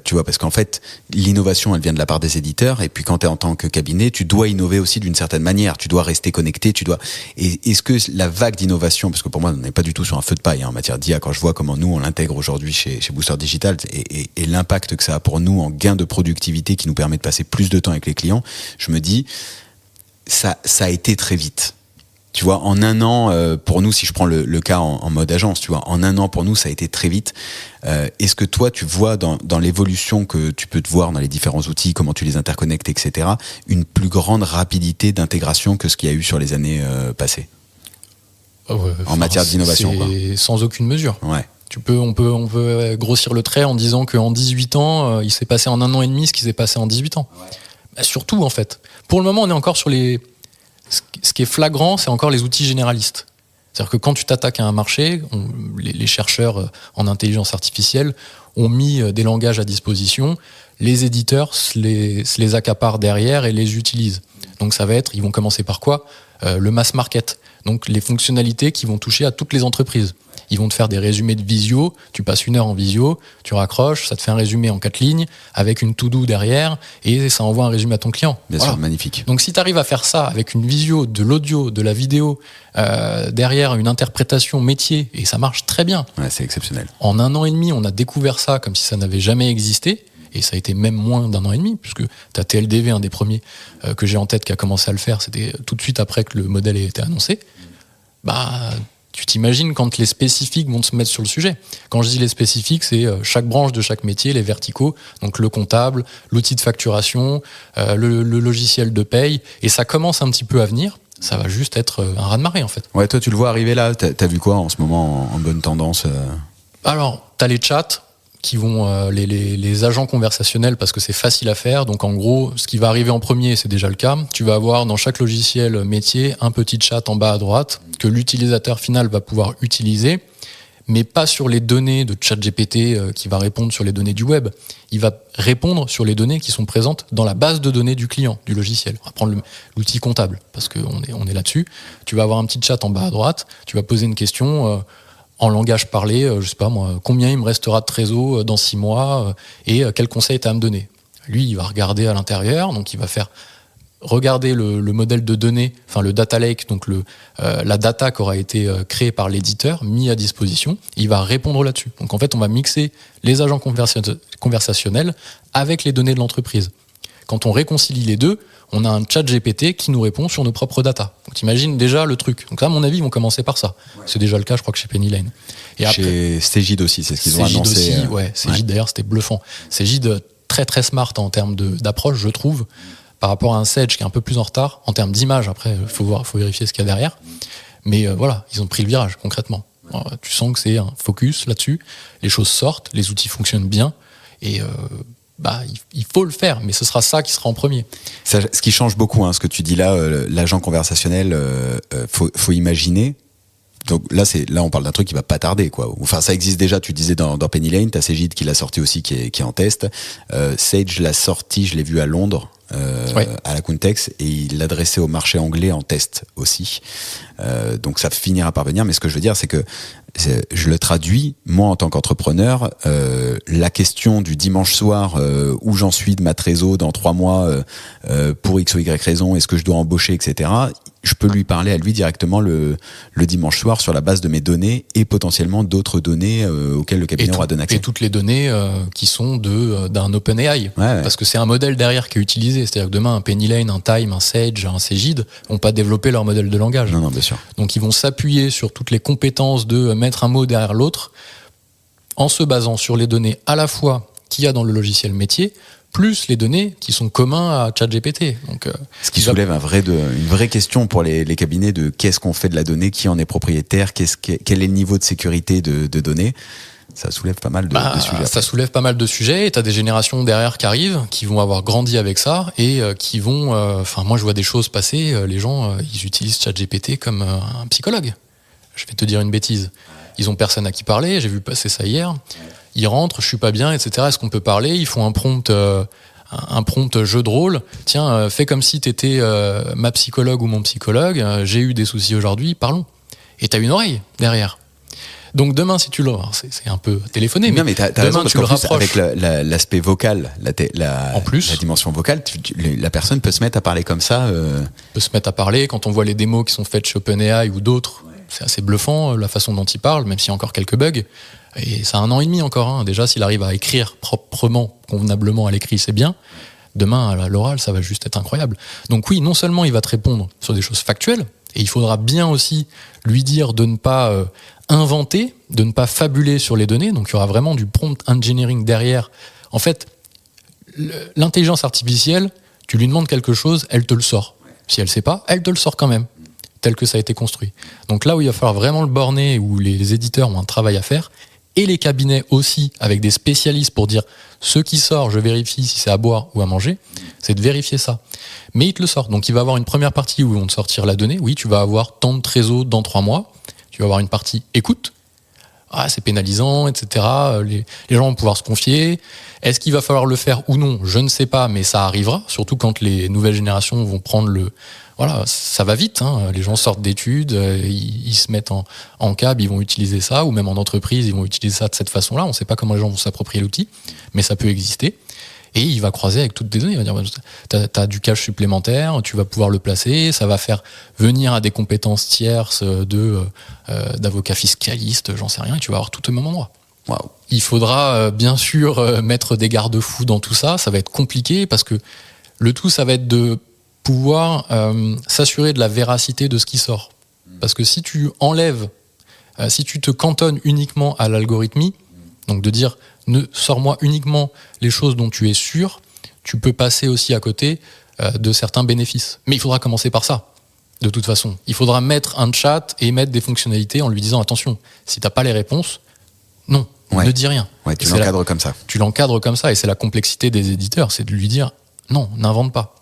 Tu vois, parce qu'en fait, l'innovation, elle vient de la part des éditeurs. Et puis quand tu es en tant que cabinet, tu dois innover aussi d'une certaine manière. Tu dois rester connecté. Et est-ce que la vague d'innovation, parce que pour moi, on n'est pas du tout sur un feu de paille en matière d'IA, quand je vois comment nous, on l'intègre aujourd'hui chez Booster Digital et l'impact que ça a pour nous en gain de productivité qui nous permet de passer plus de temps avec les clients, je me dis, ça a été très vite. Tu vois, en un an, pour nous, si je prends le cas en mode agence, tu vois, en un an, pour nous, ça a été très vite. Est-ce que toi, tu vois dans l'évolution que tu peux te voir dans les différents outils, comment tu les interconnectes, etc., une plus grande rapidité d'intégration que ce qu'il y a eu sur les années passées en matière d'innovation, c'est sans aucune mesure. Ouais. On peut grossir le trait en disant qu'en 18 ans, il s'est passé en un an et demi ce qui s'est passé en 18 ans. Ouais. Surtout, en fait. Pour le moment, on est encore sur les... Ce qui est flagrant, c'est encore les outils généralistes. C'est-à-dire que quand tu t'attaques à un marché, les chercheurs en intelligence artificielle ont mis des langages à disposition, les éditeurs se les accaparent derrière et les utilisent. Donc ça va être, ils vont commencer par quoi ? Le mass market. Donc les fonctionnalités qui vont toucher à toutes les entreprises. Ils vont te faire des résumés de visio, tu passes 1 heure en visio, tu raccroches, ça te fait un résumé en 4 lignes, avec une to-do derrière, et ça envoie un résumé à ton client. Bien sûr, magnifique. Donc si tu arrives à faire ça avec une visio, de l'audio, de la vidéo, derrière une interprétation métier, et ça marche très bien. Ouais, c'est exceptionnel. En 1 an et demi, on a découvert ça comme si ça n'avait jamais existé, et ça a été même moins d'1 an et demi, puisque tu as TLDV, un des premiers que j'ai en tête qui a commencé à le faire, c'était tout de suite après que le modèle ait été annoncé. Tu t'imagines quand les spécifiques vont se mettre sur le sujet. Quand je dis les spécifiques, c'est chaque branche de chaque métier, les verticaux, donc le comptable, l'outil de facturation, le logiciel de paye, et ça commence un petit peu à venir. Ça va juste être un raz-de-marée en fait. Ouais, toi tu le vois arriver là, t'as vu quoi en ce moment en bonne tendance Alors, t'as les chats qui vont les agents conversationnels parce que c'est facile à faire. Donc en gros, ce qui va arriver en premier, c'est déjà le cas. Tu vas avoir dans chaque logiciel métier un petit chat en bas à droite que l'utilisateur final va pouvoir utiliser, mais pas sur les données de ChatGPT qui va répondre sur les données du web. Il va répondre sur les données qui sont présentes dans la base de données du client, du logiciel. On va prendre l'outil comptable parce qu'on est là-dessus. Tu vas avoir un petit chat en bas à droite. Tu vas poser une question. en langage parlé, je sais pas moi, combien il me restera de trésor dans 6 mois et quel conseil t'as à me donner. Lui, il va regarder à l'intérieur, donc il va faire regarder le modèle de données, enfin le data lake, donc la data qui aura été créée par l'éditeur, mis à disposition, il va répondre là-dessus. Donc en fait, on va mixer les agents conversationnels avec les données de l'entreprise. Quand on réconcilie les deux, on a un chat GPT qui nous répond sur nos propres data. Donc t'imagines déjà le truc. Donc là, à mon avis, ils vont commencer par ça. Ouais. C'est déjà le cas, je crois que chez Penny Lane. Et après, chez Cegid aussi, c'est ce qu'ils ont annoncé. Aussi, ouais, Cegid d'ailleurs, c'était bluffant. Cegid, très très smart en termes d'approche, je trouve, par rapport à un Sage qui est un peu plus en retard, en termes d'image. Après, il faut vérifier ce qu'il y a derrière. Mais voilà, ils ont pris le virage, concrètement. Alors, tu sens que c'est un focus là-dessus. Les choses sortent, les outils fonctionnent bien. Et il faut le faire, mais ce sera ça qui sera en premier. Ça, ce qui change beaucoup, ce que tu dis là, l'agent conversationnel, faut imaginer. Donc là, on parle d'un truc qui va pas tarder, quoi. Enfin, ça existe déjà. Tu disais dans Penny Lane, t'as Cegid qui l'a sorti aussi, qui est en test. Sage l'a sorti, je l'ai vu à Londres. À la Countex, et il l'adressait au marché anglais en test aussi. Donc ça finira par venir, mais ce que je veux dire, c'est que je le traduis, moi en tant qu'entrepreneur, la question du dimanche soir, où j'en suis de ma trésor dans 3 mois, pour X ou Y raison, est-ce que je dois embaucher, etc. Je peux lui parler à lui directement le dimanche soir sur la base de mes données et potentiellement d'autres données auxquelles le cabinet aura donné accès. Et toutes les données qui sont d'un OpenAI. Ouais. Parce que c'est un modèle derrière qui est utilisé. C'est-à-dire que demain, un Penny Lane, un Time, un Sage, un Cegid vont pas développer leur modèle de langage. Non, bien sûr. Donc ils vont s'appuyer sur toutes les compétences de mettre un mot derrière l'autre en se basant sur les données à la fois qu'il y a dans le logiciel métier, plus les données qui sont communs à ChatGPT. Donc, ce qui soulève une vraie question pour les cabinets de qu'est-ce qu'on fait de la donnée, qui en est propriétaire, quel est le niveau de sécurité de données. Ça soulève pas mal de sujets. Ça soulève pas mal de sujets, et tu as des générations derrière qui arrivent, qui vont avoir grandi avec ça, et qui vont... moi, je vois des choses passer, les gens, ils utilisent ChatGPT comme un psychologue. Je vais te dire une bêtise. Ils ont personne à qui parler, j'ai vu passer ça hier. Ils rentrent, je suis pas bien, etc. Est-ce qu'on peut parler ? Ils font un prompt jeu de rôle. Tiens, fais comme si t'étais ma psychologue ou mon psychologue. J'ai eu des soucis aujourd'hui, parlons. Et t'as une oreille derrière. Donc demain, si tu le... C'est un peu téléphoné, mais t'as demain, raison, parce tu le rapproches. Avec l'aspect vocal, en plus, la dimension vocale, la personne peut se mettre à parler comme ça. Peut se mettre à parler. Quand on voit les démos qui sont faites chez OpenAI ou d'autres, c'est assez bluffant la façon dont il parle, même s'il y a encore quelques bugs. Et ça a 1 an et demi encore. Déjà, s'il arrive à écrire proprement, convenablement à l'écrit, c'est bien. Demain, à l'oral, ça va juste être incroyable. Donc oui, non seulement il va te répondre sur des choses factuelles, et il faudra bien aussi lui dire de ne pas inventer, de ne pas fabuler sur les données. Donc il y aura vraiment du prompt engineering derrière. En fait, l'intelligence artificielle, tu lui demandes quelque chose, elle te le sort. Si elle ne sait pas, elle te le sort quand même, tel que ça a été construit. Donc là où il va falloir vraiment le borner, où les éditeurs ont un travail à faire, et les cabinets aussi, avec des spécialistes pour dire ce qui sort, je vérifie si c'est à boire ou à manger, c'est de vérifier ça. Mais il te le sort. Donc il va avoir une première partie où ils vont te sortir la donnée. Oui, tu vas avoir tant de trésor dans 3 mois. Tu vas avoir une partie écoute. Ah, c'est pénalisant, etc. Les gens vont pouvoir se confier. Est-ce qu'il va falloir le faire ou non ? Je ne sais pas, mais ça arrivera. Surtout quand les nouvelles générations vont prendre le... Voilà, ça va vite. Les gens sortent d'études, ils se mettent en cab, ils vont utiliser ça, ou même en entreprise, ils vont utiliser ça de cette façon-là. On ne sait pas comment les gens vont s'approprier l'outil, mais ça peut exister. Et il va croiser avec toutes tes données. Il va dire, t'as du cache supplémentaire, tu vas pouvoir le placer, ça va faire venir à des compétences tierces d'avocats fiscalistes, j'en sais rien, et tu vas avoir tout au même endroit. Wow. Il faudra bien sûr mettre des garde-fous dans tout ça. Ça va être compliqué parce que le tout, ça va être de pouvoir s'assurer de la véracité de ce qui sort. Parce que si tu enlèves, si tu te cantonnes uniquement à l'algorithmie, donc de dire sors-moi uniquement les choses dont tu es sûr, tu peux passer aussi à côté de certains bénéfices. Mais il faudra commencer par ça, de toute façon. Il faudra mettre un chat et mettre des fonctionnalités en lui disant attention, si t'as pas les réponses, non, ne dis rien. Ouais, tu l'encadres comme ça. Tu l'encadres comme ça, et c'est la complexité des éditeurs, c'est de lui dire non, n'invente pas.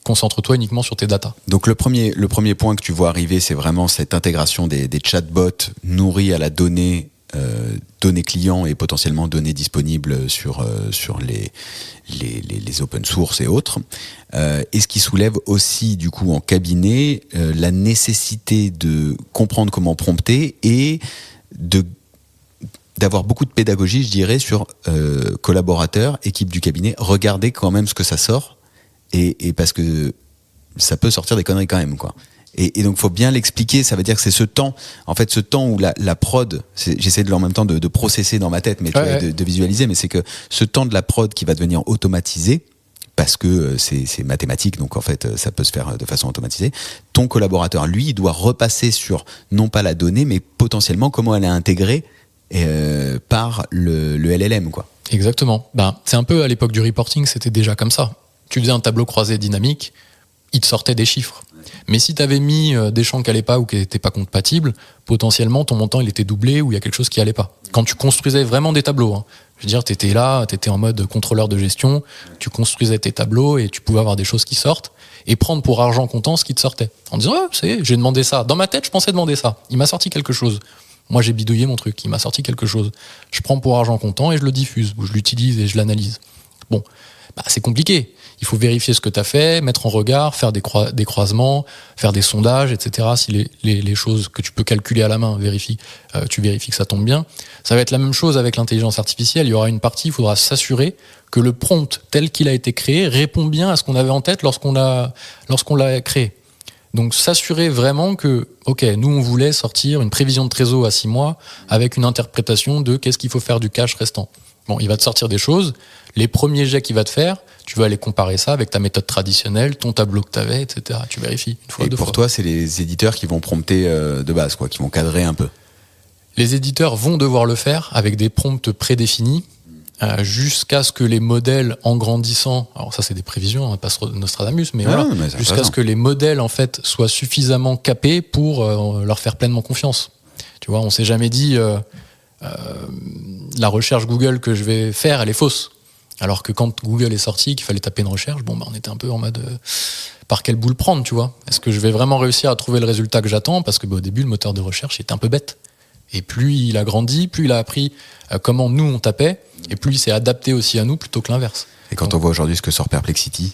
Concentre-toi uniquement sur tes datas. Donc le premier point que tu vois arriver, c'est vraiment cette intégration des chatbots nourris à la donnée clients et potentiellement données disponibles sur les open source et autres. Et ce qui soulève aussi du coup en cabinet la nécessité de comprendre comment prompter et de d'avoir beaucoup de pédagogie, je dirais, sur collaborateurs, équipe du cabinet, regardez quand même ce que ça sort, et parce que ça peut sortir des conneries quand même, quoi. Et donc, faut bien l'expliquer. Ça veut dire que c'est ce temps, en fait, ce temps où la prod, j'essaie en même temps de processer dans ma tête, mais de visualiser, mais c'est que ce temps de la prod qui va devenir automatisé, parce que c'est mathématique, donc en fait, ça peut se faire de façon automatisée. Ton collaborateur, lui, il doit repasser sur, non pas la donnée, mais potentiellement comment elle est intégrée par le LLM, quoi. Exactement. C'est un peu à l'époque du reporting, c'était déjà comme ça. Tu faisais un tableau croisé dynamique, il te sortait des chiffres. Mais si tu avais mis des champs qui n'allaient pas ou qui n'étaient pas compatibles, potentiellement ton montant il était doublé ou il y a quelque chose qui n'allait pas. Quand tu construisais vraiment des tableaux, hein, je veux dire, tu étais là, tu étais en mode contrôleur de gestion, tu construisais tes tableaux et tu pouvais avoir des choses qui sortent et prendre pour argent comptant ce qui te sortait. En disant, j'ai demandé ça. Dans ma tête, je pensais demander ça. Il m'a sorti quelque chose. Moi, j'ai bidouillé mon truc. Il m'a sorti quelque chose. Je prends pour argent comptant et je le diffuse, ou je l'utilise et je l'analyse. Bon, c'est compliqué. Il faut vérifier ce que tu as fait, mettre en regard, faire des croisements, faire des sondages, etc. Si les choses que tu peux calculer à la main, tu vérifies que ça tombe bien. Ça va être la même chose avec l'intelligence artificielle. Il y aura une partie, il faudra s'assurer que le prompt tel qu'il a été créé répond bien à ce qu'on avait en tête lorsqu'on l'a créé. Donc s'assurer vraiment que, nous on voulait sortir une prévision de trésor à 6 mois avec une interprétation de qu'est-ce qu'il faut faire du cash restant. Bon, il va te sortir des choses. Les premiers jets qu'il va te faire, tu vas aller comparer ça avec ta méthode traditionnelle, ton tableau que tu avais, etc. Tu vérifies une fois, deux fois. Et pour toi, c'est les éditeurs qui vont prompter de base, quoi, qui vont cadrer un peu. Les éditeurs vont devoir le faire avec des prompts prédéfinis jusqu'à ce que les modèles en grandissant, alors ça c'est des prévisions, hein, pas Nostradamus, mais jusqu'à ce que les modèles en fait soient suffisamment capés pour leur faire pleinement confiance. Tu vois, on s'est jamais dit la recherche Google que je vais faire, elle est fausse. Alors que quand Google est sorti, qu'il fallait taper une recherche, on était un peu en mode par quelle boule prendre, tu vois. Est-ce que je vais vraiment réussir à trouver le résultat que j'attends ? Parce que au début, le moteur de recherche était un peu bête. Et plus il a grandi, plus il a appris comment nous on tapait, et plus il s'est adapté aussi à nous plutôt que l'inverse. Et quand on voit aujourd'hui ce que sort Perplexity,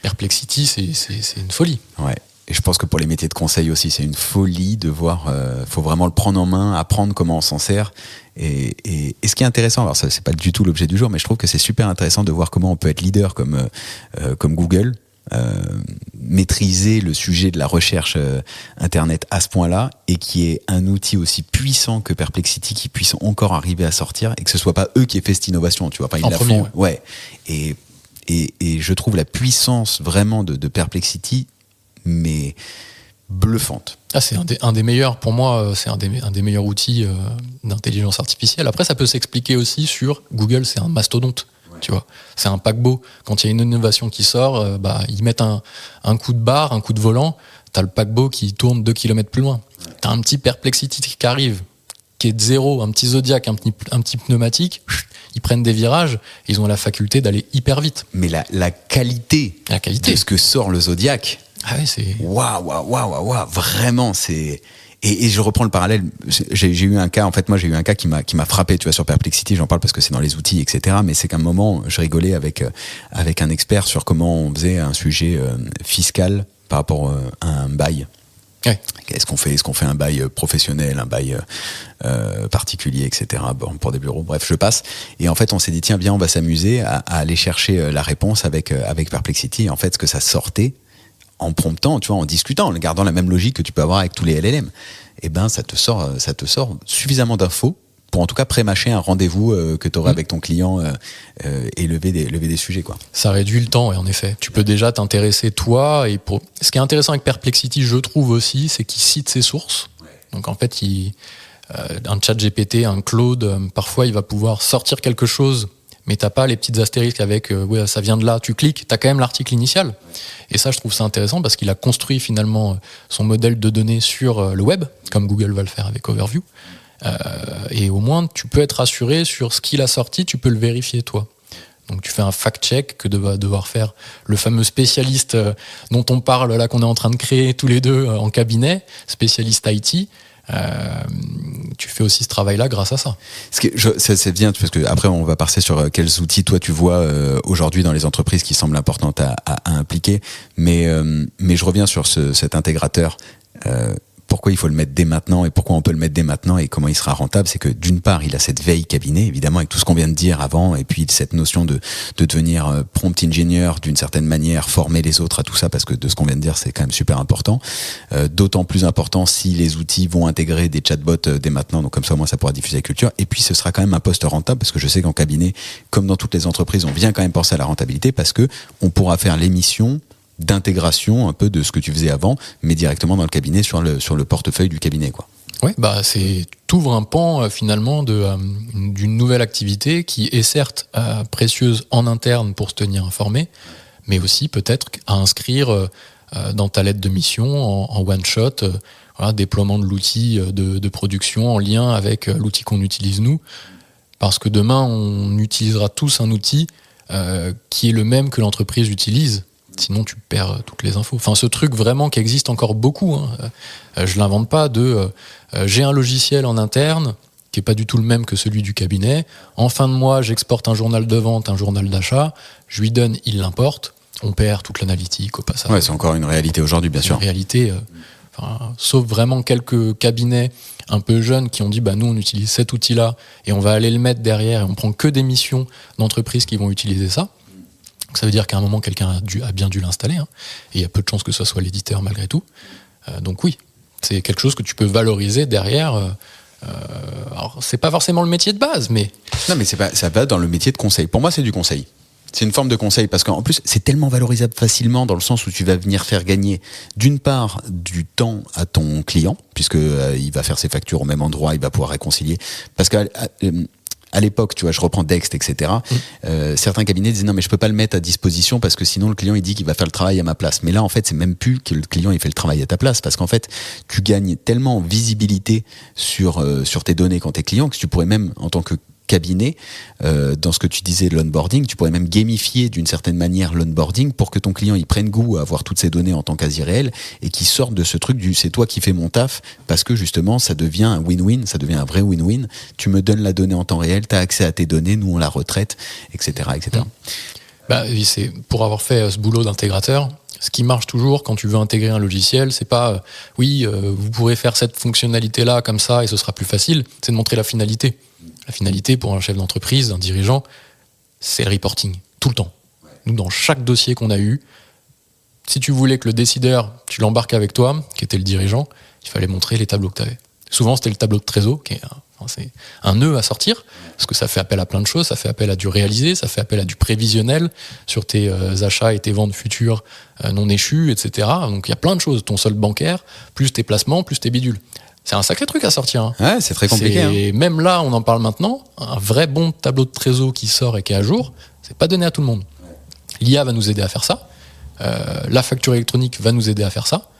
Perplexity, c'est une folie. Ouais. Et je pense que pour les métiers de conseil aussi, c'est une folie de voir. Faut vraiment le prendre en main, apprendre comment on s'en sert. Et ce qui est intéressant, alors ça c'est pas du tout l'objet du jour, mais je trouve que c'est super intéressant de voir comment on peut être leader comme Google, maîtriser le sujet de la recherche internet à ce point-là, et qui est un outil aussi puissant que Perplexity, qui puisse encore arriver à sortir, et que ce soit pas eux qui aient fait cette innovation, tu vois, pas ils la font. Ouais. Et je trouve la puissance vraiment de Perplexity, mais bluffante. C'est un des meilleurs, pour moi, c'est un des meilleurs outils d'intelligence artificielle. Après, ça peut s'expliquer aussi sur Google, c'est un mastodonte, tu vois. C'est un paquebot. Quand il y a une innovation qui sort, ils mettent un coup de barre, un coup de volant, t'as le paquebot qui tourne 2 km plus loin. T'as un petit Perplexity qui arrive, qui est de zéro, un petit Zodiac, un petit pneumatique, ils prennent des virages, ils ont la faculté d'aller hyper vite. Mais la qualité de ce que sort le Zodiac... Ah ouais, c'est... Waouh, vraiment, c'est... Et je reprends le parallèle, j'ai eu un cas, en fait, moi j'ai eu un cas qui m'a frappé, tu vois, sur Perplexity, j'en parle parce que c'est dans les outils, etc., mais c'est qu'à un moment, je rigolais avec un expert sur comment on faisait un sujet fiscal par rapport à un bail. Ouais. Est-ce qu'on fait un bail professionnel, un bail particulier, etc., pour des bureaux, bref, je passe. Et en fait, on s'est dit, tiens, viens, on va s'amuser à aller chercher la réponse avec Perplexity. Et en fait, ce que ça sortait, en promptant, tu vois, en discutant, en gardant la même logique que tu peux avoir avec tous les LLM, ça te sort suffisamment d'infos pour en tout cas pré-mâcher un rendez-vous que tu auras avec ton client et lever des sujets, quoi. Ça réduit le temps, et en effet. Tu peux déjà t'intéresser toi. Ce qui est intéressant avec Perplexity, je trouve aussi, c'est qu'il cite ses sources. Ouais. Donc en fait, un chat GPT, un Claude, parfois il va pouvoir sortir quelque chose, mais t'as pas les petites astérisques avec ça vient de là, tu cliques, t'as quand même l'article initial. Et ça, je trouve ça intéressant parce qu'il a construit finalement son modèle de données sur le web, comme Google va le faire avec Overview. Et au moins, tu peux être rassuré sur ce qu'il a sorti, tu peux le vérifier toi. Donc tu fais un fact-check que va devoir faire le fameux spécialiste dont on parle là, qu'on est en train de créer tous les deux en cabinet, spécialiste IT. Tu fais aussi ce travail-là grâce à ça. C'est bien, parce que après on va passer sur quels outils toi tu vois aujourd'hui dans les entreprises qui semblent importantes à impliquer, mais je reviens sur cet intégrateur. pourquoi il faut le mettre dès maintenant et pourquoi on peut le mettre dès maintenant et comment il sera rentable, c'est que d'une part, il a cette veille cabinet, évidemment, avec tout ce qu'on vient de dire avant, et puis cette notion de devenir prompt engineer d'une certaine manière, former les autres à tout ça, parce que de ce qu'on vient de dire, c'est quand même super important. D'autant plus important si les outils vont intégrer des chatbots dès maintenant, donc comme ça, au moins, ça pourra diffuser la culture. Et puis, ce sera quand même un poste rentable, parce que je sais qu'en cabinet, comme dans toutes les entreprises, on vient quand même penser à la rentabilité, parce que on pourra faire l'émission d'intégration un peu de ce que tu faisais avant, mais directement dans le cabinet, sur le portefeuille du cabinet, quoi. Oui, t'ouvres un pan finalement d'une nouvelle activité qui est certes précieuse en interne pour se tenir informé, mais aussi peut-être à inscrire dans ta lettre de mission en one shot, déploiement de l'outil de production en lien avec l'outil qu'on utilise nous, parce que demain on utilisera tous un outil qui est le même que l'entreprise utilise. Sinon, tu perds toutes les infos. Enfin, ce truc vraiment qui existe encore beaucoup, je l'invente pas, j'ai un logiciel en interne qui est pas du tout le même que celui du cabinet. En fin de mois, j'exporte un journal de vente, un journal d'achat, je lui donne, il l'importe. On perd toute l'analytique au passage. Ouais, c'est encore une réalité aujourd'hui, bien sûr. Une réalité, sauf vraiment quelques cabinets un peu jeunes qui ont dit nous on utilise cet outil-là et on va aller le mettre derrière et on prend que des missions d'entreprises qui vont utiliser ça. Donc ça veut dire qu'à un moment quelqu'un a bien dû l'installer, et il y a peu de chances que ce soit l'éditeur malgré tout. Donc oui, c'est quelque chose que tu peux valoriser derrière. Alors c'est pas forcément le métier de base, mais non, mais ça va dans le métier de conseil. Pour moi, c'est du conseil. C'est une forme de conseil parce qu'en plus, c'est tellement valorisable facilement dans le sens où tu vas venir faire gagner d'une part du temps à ton client puisque il va faire ses factures au même endroit, il va pouvoir réconcilier. Parce que à l'époque, tu vois, je reprends Dext, etc. Certains cabinets disaient non, mais je peux pas le mettre à disposition parce que sinon le client il dit qu'il va faire le travail à ma place. Mais là, en fait, c'est même plus que le client il fait le travail à ta place parce qu'en fait, tu gagnes tellement en visibilité sur tes données quand t'es client que tu pourrais même en tant que cabinet, dans ce que tu disais de l'onboarding, tu pourrais même gamifier d'une certaine manière l'onboarding pour que ton client il prenne goût à avoir toutes ces données en temps quasi réel et qu'il sorte de ce truc du c'est toi qui fais mon taf parce que justement ça devient un win-win, ça devient un vrai win-win. Tu me donnes la donnée en temps réel, tu as accès à tes données, nous on la retraite, etc. etc. C'est pour avoir fait ce boulot d'intégrateur. Ce qui marche toujours quand tu veux intégrer un logiciel, c'est pas vous pourrez faire cette fonctionnalité-là comme ça et ce sera plus facile, c'est de montrer la finalité. La finalité pour un chef d'entreprise, un dirigeant, c'est le reporting, tout le temps. Nous, dans chaque dossier qu'on a eu, si tu voulais que le décideur, tu l'embarques avec toi, qui était le dirigeant, il fallait montrer les tableaux que tu avais. Souvent, c'était le tableau de trésor, qui est c'est un nœud à sortir, parce que ça fait appel à plein de choses, ça fait appel à du réalisé, ça fait appel à du prévisionnel sur tes achats et tes ventes futures non échues, etc. Donc il y a plein de choses, ton solde bancaire, plus tes placements, plus tes bidules. C'est un sacré truc à sortir. Ouais, c'est très compliqué. Même là, on en parle maintenant, un vrai bon tableau de trésor qui sort et qui est à jour, c'est pas donné à tout le monde. L'IA va nous aider à faire ça, la facture électronique va nous aider à faire ça,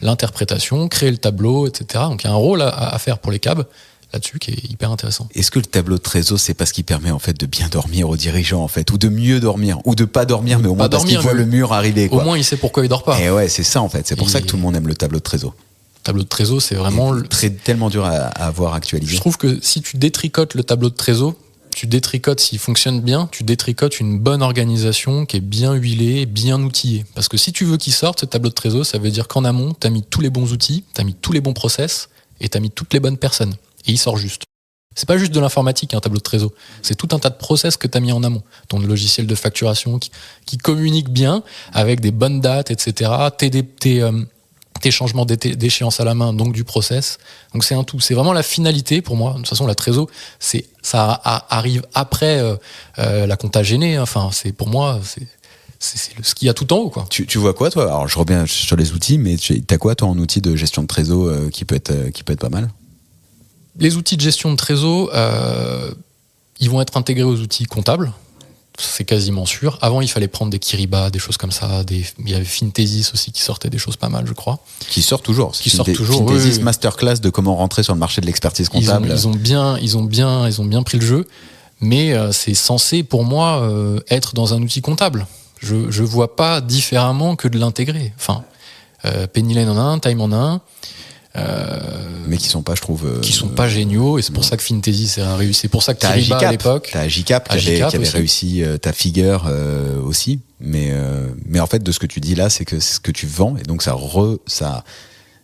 l'interprétation, créer le tableau, etc. Donc il y a un rôle à faire pour les cabs là-dessus qui est hyper intéressant. Est-ce que le tableau de trésor, c'est pas ce qui permet en fait de bien dormir aux dirigeants en fait, ou de mieux dormir, ou de pas dormir, mais au moins parce qu'il voit le mur arriver, quoi. Au moins il sait pourquoi il dort pas. Et ouais, c'est ça en fait. C'est pour ça que tout le monde aime le tableau de trésor. Tableau de trésor, c'est vraiment tellement dur à avoir actualisé. Je trouve que si tu détricotes le tableau de trésor, tu détricotes s'il fonctionne bien, tu détricotes une bonne organisation qui est bien huilée, bien outillée. Parce que si tu veux qu'il sorte, ce tableau de trésor, ça veut dire qu'en amont, tu as mis tous les bons outils, tu as mis tous les bons process et tu as mis toutes les bonnes personnes. Et il sort juste. C'est pas juste de l'informatique, un tableau de trésor. C'est tout un tas de process que tu as mis en amont. Ton logiciel de facturation qui communique bien avec des bonnes dates, etc. Tes changements d'échéance à la main, donc du process. Donc c'est un tout. C'est vraiment la finalité pour moi. De toute façon, la trésor, ça arrive après la compta gênée. Enfin, c'est pour moi, c'est ce qu'il y a tout en haut, quoi. Tu vois quoi, toi? Alors, je reviens sur les outils, mais t'as quoi, toi, en outil de gestion de trésor qui peut être pas mal? Les outils de gestion de trésor, ils vont être intégrés aux outils comptables. C'est quasiment sûr. Avant, il fallait prendre des Kyriba, des choses comme ça. Il y avait Fintesis aussi qui sortait des choses pas mal, je crois. Qui sort toujours. Fintesis, oui. Masterclass de comment rentrer sur le marché de l'expertise comptable. Ils ont bien pris le jeu. Mais c'est censé, pour moi, être dans un outil comptable. Je vois pas différemment que de l'intégrer. Enfin, Pennylane en a un, Time en a un. Mais qui sont pas, je trouve, qui sont pas géniaux, et c'est pour ça que Fintesis a réussi. C'est pour ça que Kyriba à l'époque. T'as Agicap qui avait réussi, t'as Figure aussi, mais en fait de ce que tu dis là, c'est que ce que tu vends, et donc ça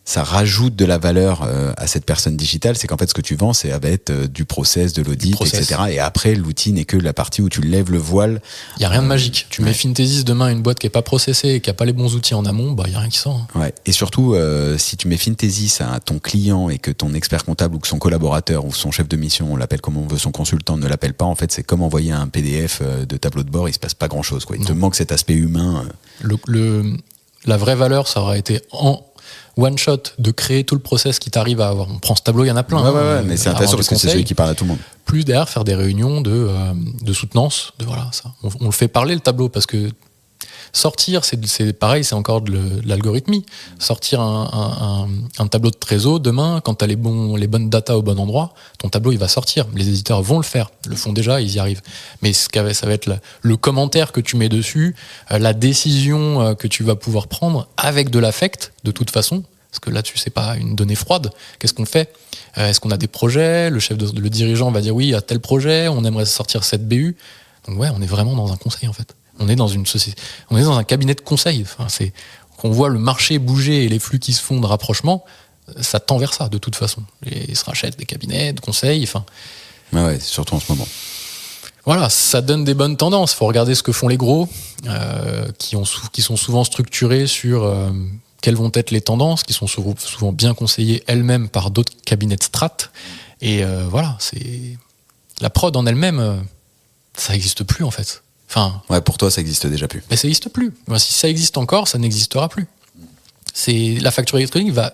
ça rajoute de la valeur à cette personne digitale, c'est qu'en fait ce que tu vends, ça va être du process, de l'audit, etc. Et après, l'outil n'est que la partie où tu lèves le voile. Il n'y a rien de magique. Tu mets Fintesis demain à une boîte qui n'est pas processée et qui n'a pas les bons outils en amont, il n'y a rien qui sort. Ouais. Et surtout, si tu mets Fintesis à ton client et que ton expert comptable ou que son collaborateur ou son chef de mission, on l'appelle comme on veut, son consultant ne l'appelle pas, en fait, c'est comme envoyer un PDF de tableau de bord, il ne se passe pas grand-chose, quoi. Il te manque cet aspect humain. La vraie valeur, ça aurait été en one shot de créer tout le process qui t'arrive à avoir. On prend ce tableau, il y en a plein. Ouais, mais c'est intéressant parce que c'est celui qui parle à tout le monde. Plus derrière, faire des réunions de soutenance, ça. On le fait parler le tableau parce que sortir, c'est pareil, c'est encore de l'algorithmie. Sortir un tableau de trésor, demain, quand tu as les bonnes data au bon endroit, ton tableau, il va sortir. Les éditeurs vont le faire, le font déjà, ils y arrivent. Mais ça va être le commentaire que tu mets dessus, la décision que tu vas pouvoir prendre avec de l'affect, de toute façon. Parce que là-dessus, c'est pas une donnée froide. Qu'est-ce qu'on fait ? Est-ce qu'on a des projets ? Le dirigeant va dire oui, il y a tel projet, on aimerait sortir cette BU. Donc ouais, on est vraiment dans un conseil, en fait. On est dans une société, on est dans un cabinet de conseil. Qu'on voit le marché bouger et les flux qui se font de rapprochement, ça tend vers ça de toute façon. Ils se rachètent des cabinets de conseil. Ouais, surtout en ce moment. Voilà, ça donne des bonnes tendances. Il faut regarder ce que font les gros, qui sont souvent structurés sur quelles vont être les tendances, qui sont souvent bien conseillées elles-mêmes par d'autres cabinets de strat. Et c'est la prod en elle-même, ça n'existe plus en fait. Ouais, pour toi, ça n'existe déjà plus. Mais ça n'existe plus. Si ça existe encore, ça n'existera plus. La facture électronique va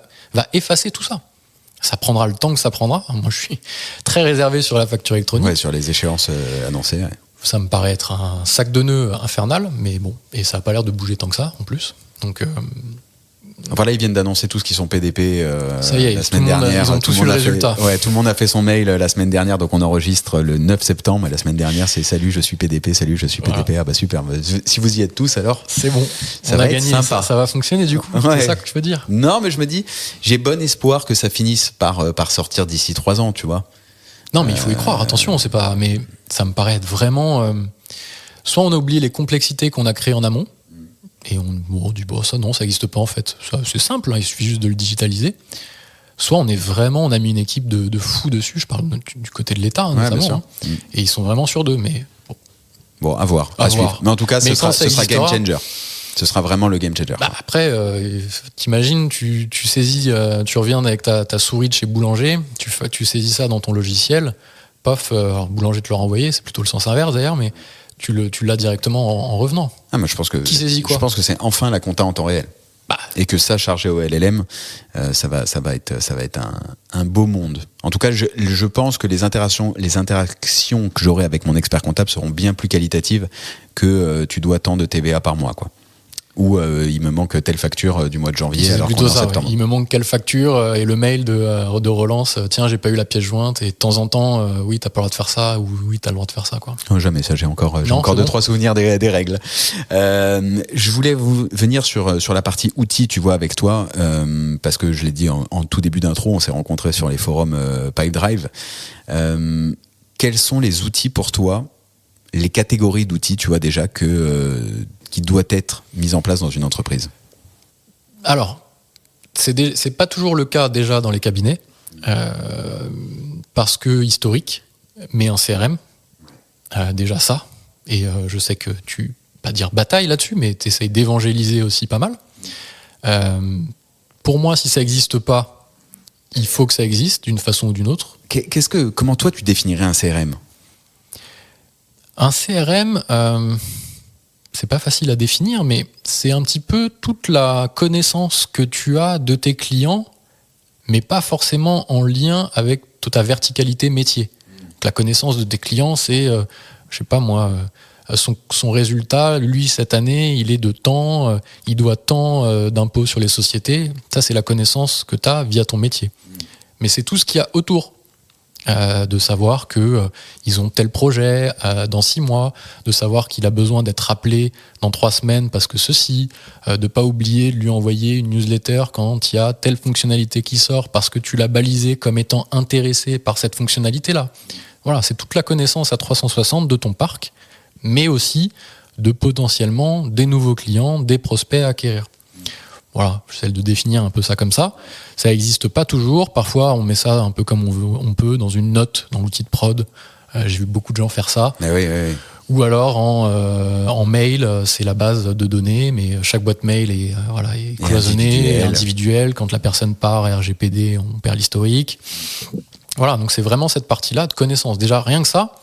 effacer tout ça. Ça prendra le temps que ça prendra. Moi, je suis très réservé sur la facture électronique. Ouais, sur les échéances annoncées. Ouais. Ça me paraît être un sac de nœuds infernal, mais bon, et ça n'a pas l'air de bouger tant que ça, en plus. Donc... Enfin là, ils viennent d'annoncer tous qui sont PDP ça y est, la semaine dernière. Ils ont tous eu le résultat. Tout le monde a fait son mail la semaine dernière, donc on enregistre le 9 septembre. Et la semaine dernière, c'est salut, je suis PDP, salut, je suis PDP. Voilà. Ah bah super. Si vous y êtes tous, alors c'est bon. On a gagné. Sympa. Ça va fonctionner du coup. Ouais. C'est ça que tu veux dire. Non, mais je me dis, j'ai bon espoir que ça finisse par sortir d'ici 3 ans, tu vois. Non, mais il faut y croire. Attention, c'est pas. Mais ça me paraît être vraiment. Soit on a oublié les complexités qu'on a créées en amont. Et on dit, ça non, ça n'existe pas en fait. Ça, c'est simple, il suffit juste de le digitaliser. Soit on a mis une équipe de fous dessus, je parle du côté de l'État notamment, et ils sont vraiment sûrs d'eux. Mais bon, à voir, à suivre. Mais en tout cas, ce sera game changer. Ce sera vraiment le game changer. Après, t'imagines, tu saisis, tu reviens avec ta souris de chez Boulanger, tu saisis ça dans ton logiciel, paf, alors Boulanger te l'a renvoyé, c'est plutôt le sens inverse d'ailleurs, mais tu l'as directement en revenant. Mais je pense que qui saisit quoi ? Je pense que c'est enfin la compta en temps réel. Et que ça, chargé au LLM, ça va être un beau monde. En tout cas, je pense que les interactions que j'aurai avec mon expert comptable seront bien plus qualitatives que tu dois tant de TVA par mois, quoi. Ou il me manque telle facture du mois de janvier alors qu'on est en septembre. Il me manque quelle facture et le mail de relance, tiens, j'ai pas eu la pièce jointe, et de temps en temps, oui, t'as pas le droit de faire ça, ou oui, t'as le droit de faire ça, quoi. Oh, jamais, ça, j'ai encore 2-3 souvenirs des règles. Je voulais venir sur la partie outils, tu vois, avec toi, parce que je l'ai dit en tout début d'intro, on s'est rencontrés sur les forums Pipedrive. Quels sont les outils pour toi, les catégories d'outils, tu vois, déjà, qui doit être mise en place dans une entreprise? Alors, c'est pas toujours le cas déjà dans les cabinets, parce que historique, mais en CRM, déjà ça, et je sais que tu, pas dire bataille là-dessus, mais tu essayes d'évangéliser aussi pas mal. Pour moi, si ça n'existe pas, il faut que ça existe d'une façon ou d'une autre. Comment toi tu définirais un CRM? Un CRM... c'est pas facile à définir, mais c'est un petit peu toute la connaissance que tu as de tes clients, mais pas forcément en lien avec toute ta verticalité métier. La connaissance de tes clients, c'est, je sais pas moi, son résultat, lui, cette année, il est de tant, il doit tant d'impôts sur les sociétés. Ça, c'est la connaissance que tu as via ton métier. Mais c'est tout ce qu'il y a autour. De savoir qu'ils ont tel projet dans 6 mois, de savoir qu'il a besoin d'être appelé dans 3 semaines parce que ceci, de ne pas oublier de lui envoyer une newsletter quand il y a telle fonctionnalité qui sort parce que tu l'as balisé comme étant intéressé par cette fonctionnalité-là. Voilà, c'est toute la connaissance à 360 de ton parc, mais aussi de potentiellement des nouveaux clients, des prospects à acquérir. Voilà, j'essaie de définir un peu ça comme ça. Ça n'existe pas toujours. Parfois, on met ça un peu comme on peut dans une note, dans l'outil de prod. J'ai vu beaucoup de gens faire ça. Oui. Ou alors en mail, c'est la base de données, mais chaque boîte mail est cloisonnée, individuelle. Quand la personne part RGPD, on perd l'historique. Voilà, donc c'est vraiment cette partie-là de connaissance. Déjà, rien que ça,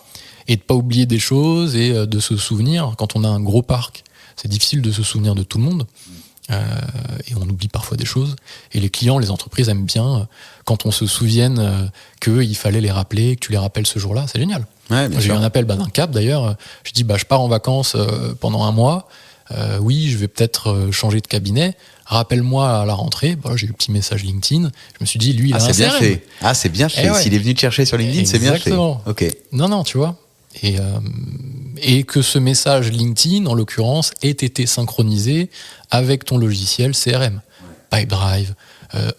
et de pas oublier des choses et de se souvenir. Quand on a un gros parc, c'est difficile de se souvenir de tout le monde. Et on oublie parfois des choses. Et les clients, les entreprises aiment bien quand on se souvienne qu'il fallait les rappeler, que tu les rappelles ce jour-là. C'est génial. Ouais, j'ai eu un appel d'un Cap d'ailleurs. Je dis je pars en vacances pendant un mois. Oui, je vais peut-être changer de cabinet. Rappelle-moi à la rentrée. J'ai eu le petit message LinkedIn. Je me suis dit, lui, il a un bien CRM. fait. C'est bien fait. Ouais. S'il est venu te chercher sur LinkedIn, c'est bien fait. Ok. Non, tu vois. Et que ce message LinkedIn, en l'occurrence, ait été synchronisé avec ton logiciel CRM. Pipedrive,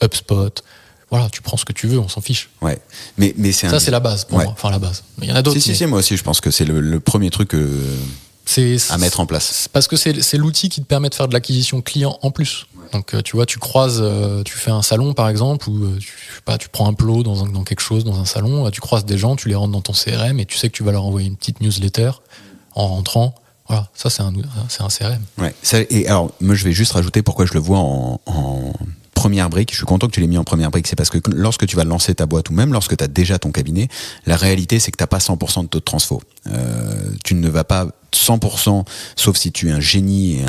HubSpot. Voilà, tu prends ce que tu veux, on s'en fiche. Ouais. Mais c'est la base pour moi. Enfin, la base. Il y en a d'autres. Si, moi aussi, je pense que c'est le premier truc à mettre en place. Parce que c'est l'outil qui te permet de faire de l'acquisition client en plus. Donc, tu vois, tu croises, tu fais un salon, par exemple, ou tu prends un plot dans quelque chose, dans un salon, tu croises des gens, tu les rentres dans ton CRM et tu sais que tu vas leur envoyer une petite newsletter en rentrant. Voilà, ça, c'est un CRM. Ouais. Et alors, moi, je vais juste rajouter pourquoi je le vois en première brique. Je suis content que tu l'aies mis en première brique. C'est parce que lorsque tu vas lancer ta boîte ou même lorsque tu as déjà ton cabinet, la réalité, c'est que tu n'as pas 100% de taux de transfo. Tu ne vas pas 100%, sauf si tu es un génie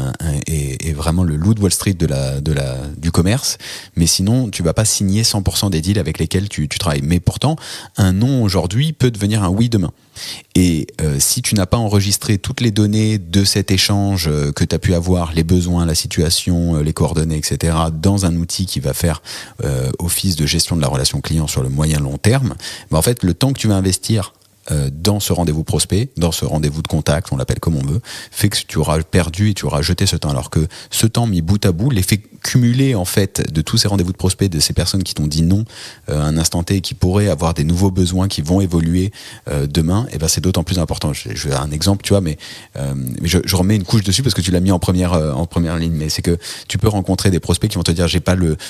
et vraiment le loup de Wall Street du commerce. Mais sinon, tu vas pas signer 100% des deals avec lesquels tu travailles. Mais pourtant, un non aujourd'hui peut devenir un oui demain. Et si tu n'as pas enregistré toutes les données de cet échange que tu as pu avoir, les besoins, la situation, les coordonnées, etc., dans un outil qui va faire office de gestion de la relation client sur le moyen long terme, en fait, le temps que tu vas investir dans ce rendez-vous prospect, dans ce rendez-vous de contact, on l'appelle comme on veut, fait que tu auras perdu et tu auras jeté ce temps. Alors que ce temps mis bout à bout, l'effet cumulé en fait de tous ces rendez-vous de prospect, de ces personnes qui t'ont dit non à un instant T et qui pourraient avoir des nouveaux besoins qui vont évoluer demain, et ben c'est d'autant plus important. Je vais un exemple, tu vois, mais je remets une couche dessus parce que tu l'as mis en première ligne. Mais c'est que tu peux rencontrer des prospects qui vont te dire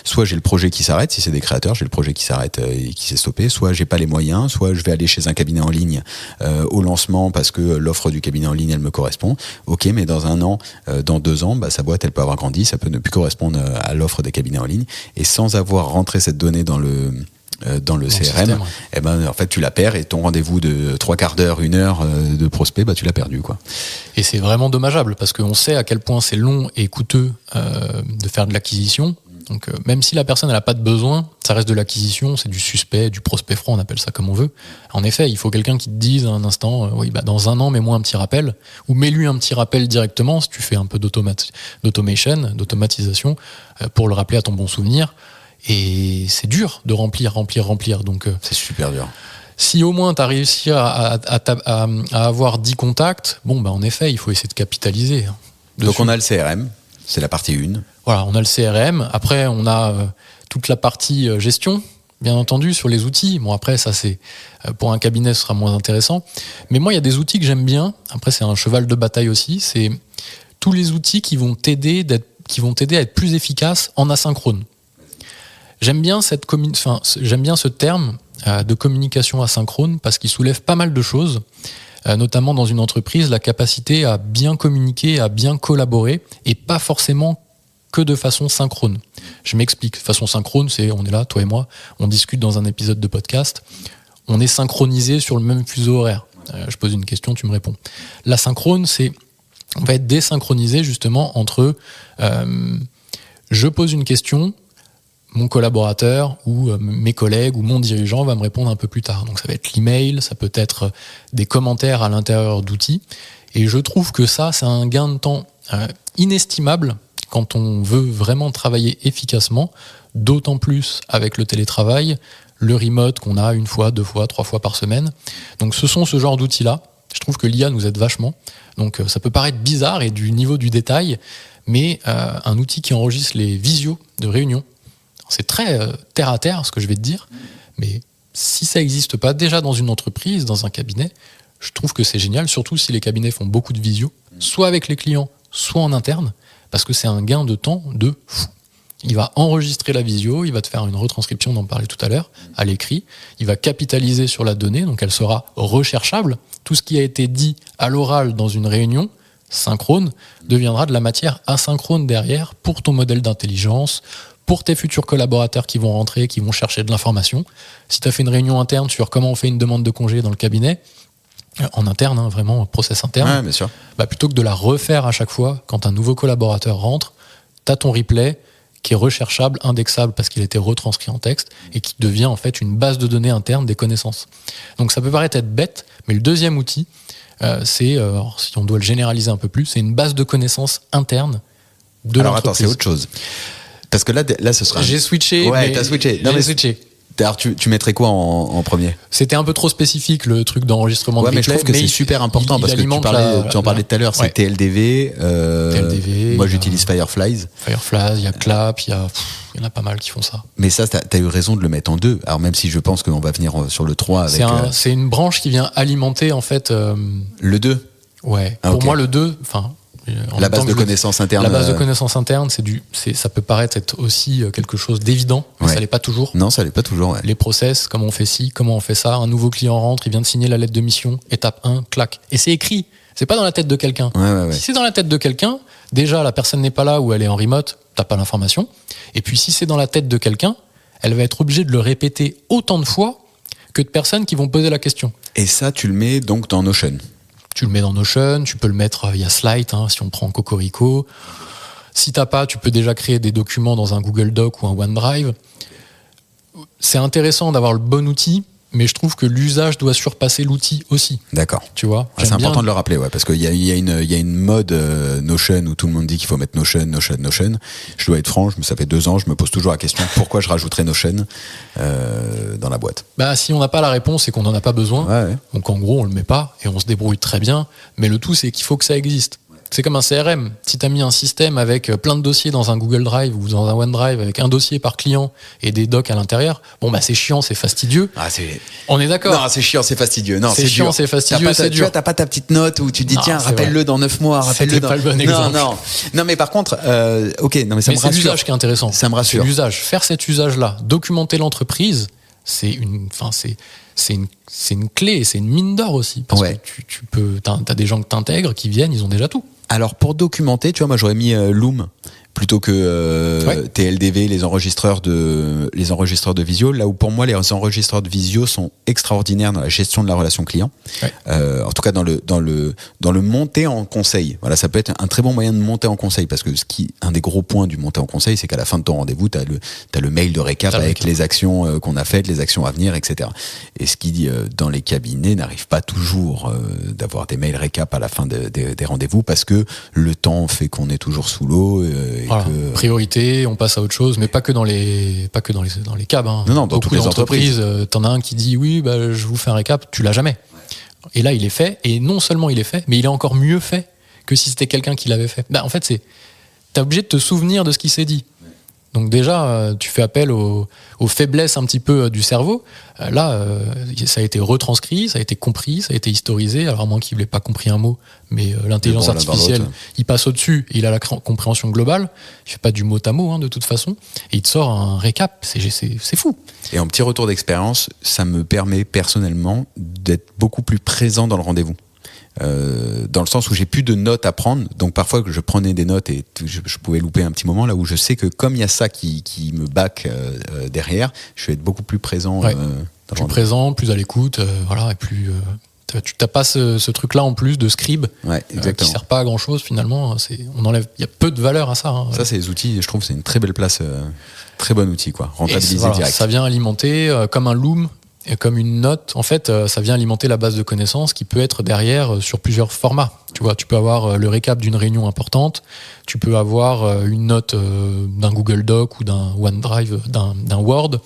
soit j'ai le projet qui s'arrête, si c'est des créateurs, j'ai le projet qui s'arrête et qui s'est stoppé, soit j'ai pas les moyens, soit je vais aller chez un cabinet en ligne au lancement parce que l'offre du cabinet en ligne elle me correspond. Ok, mais dans un an, dans 2 ans, sa boîte elle peut avoir grandi, ça peut ne plus correspondre à l'offre des cabinets en ligne, et sans avoir rentré cette donnée dans le CRM, système, ouais. En fait tu la perds et ton rendez-vous de 3/4 d'heure, 1 heure de prospect, tu l'as perdu, quoi. Et c'est vraiment dommageable parce qu'on sait à quel point c'est long et coûteux de faire de l'acquisition. Donc même si la personne n'a pas de besoin, ça reste de l'acquisition, c'est du suspect, du prospect franc, on appelle ça comme on veut. En effet, il faut quelqu'un qui te dise à un instant, dans un an, mets-moi un petit rappel, ou mets-lui un petit rappel directement, si tu fais un peu d'automatisation, pour le rappeler à ton bon souvenir. Et c'est dur de remplir. Donc c'est super dur. Si au moins tu as réussi à avoir 10 contacts, en effet, il faut essayer de capitaliser. Donc on a le CRM, c'est la partie 1. Voilà, on a le CRM. Après, on a toute la partie gestion, bien entendu, sur les outils. Bon, après, ça, c'est pour un cabinet, ce sera moins intéressant. Mais moi, il y a des outils que j'aime bien. Après, c'est un cheval de bataille aussi. C'est tous les outils qui vont t'aider à être plus efficace en asynchrone. J'aime bien ce terme de communication asynchrone parce qu'il soulève pas mal de choses. Notamment dans une entreprise, la capacité à bien communiquer, à bien collaborer, et pas forcément que de façon synchrone. Je m'explique. Façon synchrone, c'est on est là, toi et moi, on discute dans un épisode de podcast, on est synchronisé sur le même fuseau horaire. Je pose une question, tu me réponds. L'asynchrone, on va être désynchronisé justement entre je pose une question, mon collaborateur ou mes collègues ou mon dirigeant va me répondre un peu plus tard. Donc ça va être l'email, ça peut être des commentaires à l'intérieur d'outils. Et je trouve que ça, c'est un gain de temps inestimable quand on veut vraiment travailler efficacement, d'autant plus avec le télétravail, le remote qu'on a 1 fois, 2 fois, 3 fois par semaine. Donc ce sont ce genre d'outils-là. Je trouve que l'IA nous aide vachement. Donc ça peut paraître bizarre et du niveau du détail, mais un outil qui enregistre les visios de réunion, c'est très terre à terre ce que je vais te dire, mais si ça n'existe pas déjà dans une entreprise, dans un cabinet, je trouve que c'est génial, surtout si les cabinets font beaucoup de visio, soit avec les clients, soit en interne, parce que c'est un gain de temps de fou. Il va enregistrer la visio, il va te faire une retranscription, on en parlait tout à l'heure, à l'écrit. Il va capitaliser sur la donnée, donc elle sera recherchable. Tout ce qui a été dit à l'oral dans une réunion synchrone deviendra de la matière asynchrone derrière pour ton modèle d'intelligence, pour tes futurs collaborateurs qui vont rentrer, qui vont chercher de l'information. Si tu as fait une réunion interne sur comment on fait une demande de congé dans le cabinet, en interne, hein, vraiment process interne, Ouais, bien sûr. Plutôt que de la refaire à chaque fois, quand un nouveau collaborateur rentre, tu as ton replay qui est recherchable, indexable parce qu'il a été retranscrit en texte et qui devient en fait une base de données interne des connaissances. Donc ça peut paraître être bête, mais le deuxième outil, c'est, si on doit le généraliser un peu plus, c'est une base de connaissances interne de Alors l'entreprise. attends, c'est autre chose. Parce que là ce sera... J'ai switché. Ouais, mais t'as switché. J'ai switché. Alors tu mettrais quoi en premier? C'était un peu trop spécifique le truc d'enregistrement de replay. Mais je trouve que c'est super important parce que tu en parlais tout à l'heure, c'est TLDV. TLDV. Moi j'utilise Fireflies. Fireflies, il y a Clap, il y en a pas mal qui font ça. Mais ça, t'as eu raison de le mettre en deux. Alors même si je pense qu'on va venir sur le 3 avec... C'est une branche qui vient alimenter en fait... Le 2. Ouais. Ah, Pour okay. moi le 2, la base de connaissances internes. La base de connaissances internes, ça peut paraître être aussi quelque chose d'évident, mais ça l'est pas toujours. Non, ça l'est pas toujours. Ouais. Les process, comment on fait ci, comment on fait ça. Un nouveau client rentre, il vient de signer la lettre de mission, étape 1, clac. Et c'est écrit. C'est pas dans la tête de quelqu'un. Ouais. Si c'est dans la tête de quelqu'un, déjà la personne n'est pas là ou elle est en remote, t'as pas l'information. Et puis si c'est dans la tête de quelqu'un, elle va être obligée de le répéter autant de fois que de personnes qui vont poser la question. Et ça, tu le mets donc dans Notion. Tu le mets dans Notion, tu peux le mettre via Slide, si on prend Cocorico. Si t'as pas, tu peux déjà créer des documents dans un Google Doc ou un OneDrive. C'est intéressant d'avoir le bon outil, mais je trouve que l'usage doit surpasser l'outil aussi. D'accord. Tu vois, c'est important de le rappeler, parce qu'il y a une mode Notion où tout le monde dit qu'il faut mettre Notion. Je dois être franc, ça fait 2 ans, je me pose toujours la question pourquoi je rajouterais Notion dans la boîte. Si on n'a pas la réponse, c'est qu'on n'en a pas besoin. Ouais. Donc en gros, on le met pas et on se débrouille très bien. Mais le tout, c'est qu'il faut que ça existe. C'est comme un CRM. Si tu as mis un système avec plein de dossiers dans un Google Drive ou dans un OneDrive avec un dossier par client et des docs à l'intérieur, c'est chiant, c'est fastidieux. On est d'accord. Non, c'est chiant, c'est fastidieux. Non, c'est chiant, c'est fastidieux, c'est dur. Tu vois, t'as pas ta petite note où tu dis tiens, rappelle-le dans 9 mois, rappelle-le dans... pas le bon exemple. Non, mais par contre, ok, non, mais ça me rassure. C'est l'usage qui est intéressant. Ça me rassure. C'est l'usage. Faire cet usage-là, documenter l'entreprise, c'est une clé, c'est une mine d'or aussi. Parce que t'as des gens que t'intègres qui viennent, ils ont déjà tout. Alors pour documenter, tu vois, moi j'aurais mis Loom plutôt que TLDV, les enregistreurs de visio, là où pour moi les enregistreurs de visio sont extraordinaires dans la gestion de la relation client. En tout cas dans le monter en conseil. Voilà, ça peut être un très bon moyen de monter en conseil parce que un des gros points du monter en conseil, c'est qu'à la fin de ton rendez-vous, t'as le mail de récap avec les actions qu'on a faites, les actions à venir, etc. Et ce qui dans les cabinets n'arrive pas toujours d'avoir des mails récap à la fin des rendez-vous parce que le temps fait qu'on est toujours sous l'eau. Priorité, on passe à autre chose, mais pas que dans les cabs. Non, dans toutes les entreprises. T'en as un qui dit oui, je vous fais un récap, tu l'as jamais. Et là, il est fait, et non seulement il est fait, mais il est encore mieux fait que si c'était quelqu'un qui l'avait fait. En fait, t'es obligé de te souvenir de ce qui s'est dit. Donc déjà, tu fais appel aux faiblesses un petit peu du cerveau. Là, ça a été retranscrit, ça a été compris, ça a été historisé. Alors, à moins qu'il n'ait pas compris un mot, mais l'intelligence artificielle, il passe au-dessus, il a la compréhension globale. Il ne fait pas du mot à mot, de toute façon. Et il te sort un récap. C'est fou. Et en petit retour d'expérience, ça me permet personnellement d'être beaucoup plus présent dans le rendez-vous. Dans le sens où j'ai plus de notes à prendre, donc parfois que je prenais des notes et je pouvais louper un petit moment, là où je sais que comme il y a ça qui me back derrière, je vais être beaucoup plus présent. Plus présent, plus à l'écoute, et plus tu n'as pas ce truc-là en plus de scribe qui sert pas à grand chose finalement. On enlève, il y a peu de valeur à ça. Ça, c'est les outils, je trouve, c'est une très belle place, très bon outil, rentabiliser direct. Ça vient alimenter comme un Loom. Et comme une note, en fait, ça vient alimenter la base de connaissances qui peut être derrière sur plusieurs formats. Tu vois, tu peux avoir le récap d'une réunion importante, tu peux avoir une note d'un Google Doc ou d'un OneDrive, d'un Word,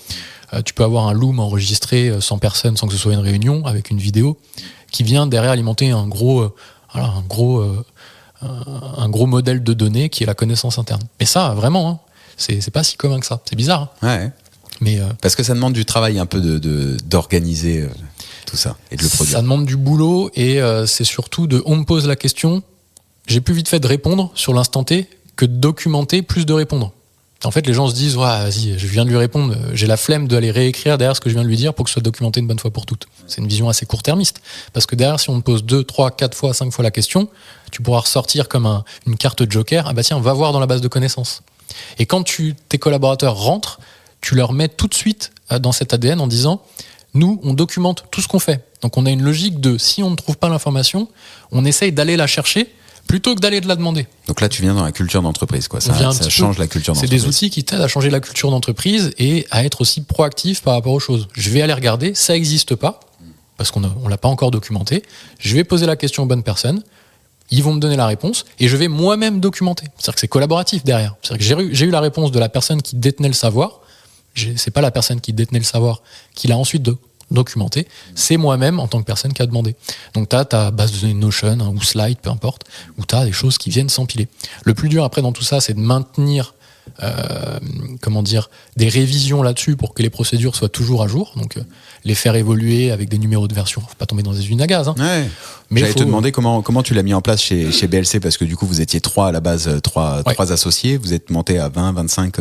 tu peux avoir un Loom enregistré sans personne, sans que ce soit une réunion, avec une vidéo, qui vient derrière alimenter un gros modèle de données qui est la connaissance interne. Mais ça, vraiment, c'est pas si commun que ça. C'est bizarre. Ouais. Mais parce que ça demande du travail un peu d'organiser tout ça et de le produire. Ça demande du boulot et c'est surtout on me pose la question, j'ai plus vite fait de répondre sur l'instant T que de documenter plus de répondre. En fait, les gens se disent, ouais, vas-y, je viens de lui répondre, j'ai la flemme d'aller réécrire derrière ce que je viens de lui dire pour que ce soit documenté une bonne fois pour toutes. C'est une vision assez court-termiste. Parce que derrière, si on te pose 2, 3, 4 fois, 5 fois la question, tu pourras ressortir comme une carte joker. Ah bah tiens, va voir dans la base de connaissances. Et quand tes collaborateurs rentrent, tu leur mets tout de suite dans cet ADN en disant, nous, on documente tout ce qu'on fait. Donc on a une logique de, si on ne trouve pas l'information, on essaye d'aller la chercher plutôt que d'aller de la demander. Donc là, tu viens dans la culture d'entreprise, quoi. Ça change la culture d'entreprise. C'est des outils qui t'aident à changer la culture d'entreprise et à être aussi proactif par rapport aux choses. Je vais aller regarder, ça n'existe pas, parce qu'on ne l'a pas encore documenté. Je vais poser la question aux bonnes personnes, ils vont me donner la réponse, et je vais moi-même documenter. C'est-à-dire que c'est collaboratif derrière. C'est-à-dire que j'ai eu la réponse de la personne qui détenait le savoir, c'est pas la personne qui détenait le savoir qui l'a ensuite documenté, c'est moi-même en tant que personne qui a demandé. Donc tu as ta base de données Notion ou Slide, peu importe, où tu as des choses qui viennent s'empiler. Le plus dur après dans tout ça, c'est de maintenir des révisions là-dessus pour que les procédures soient toujours à jour, donc les faire évoluer avec des numéros de version. Faut pas tomber dans des usines à gaz. Ouais. Mais j'allais te demander comment tu l'as mis en place chez BLC, parce que du coup vous étiez 3 à la base, 3 associés, vous êtes monté à 20, 25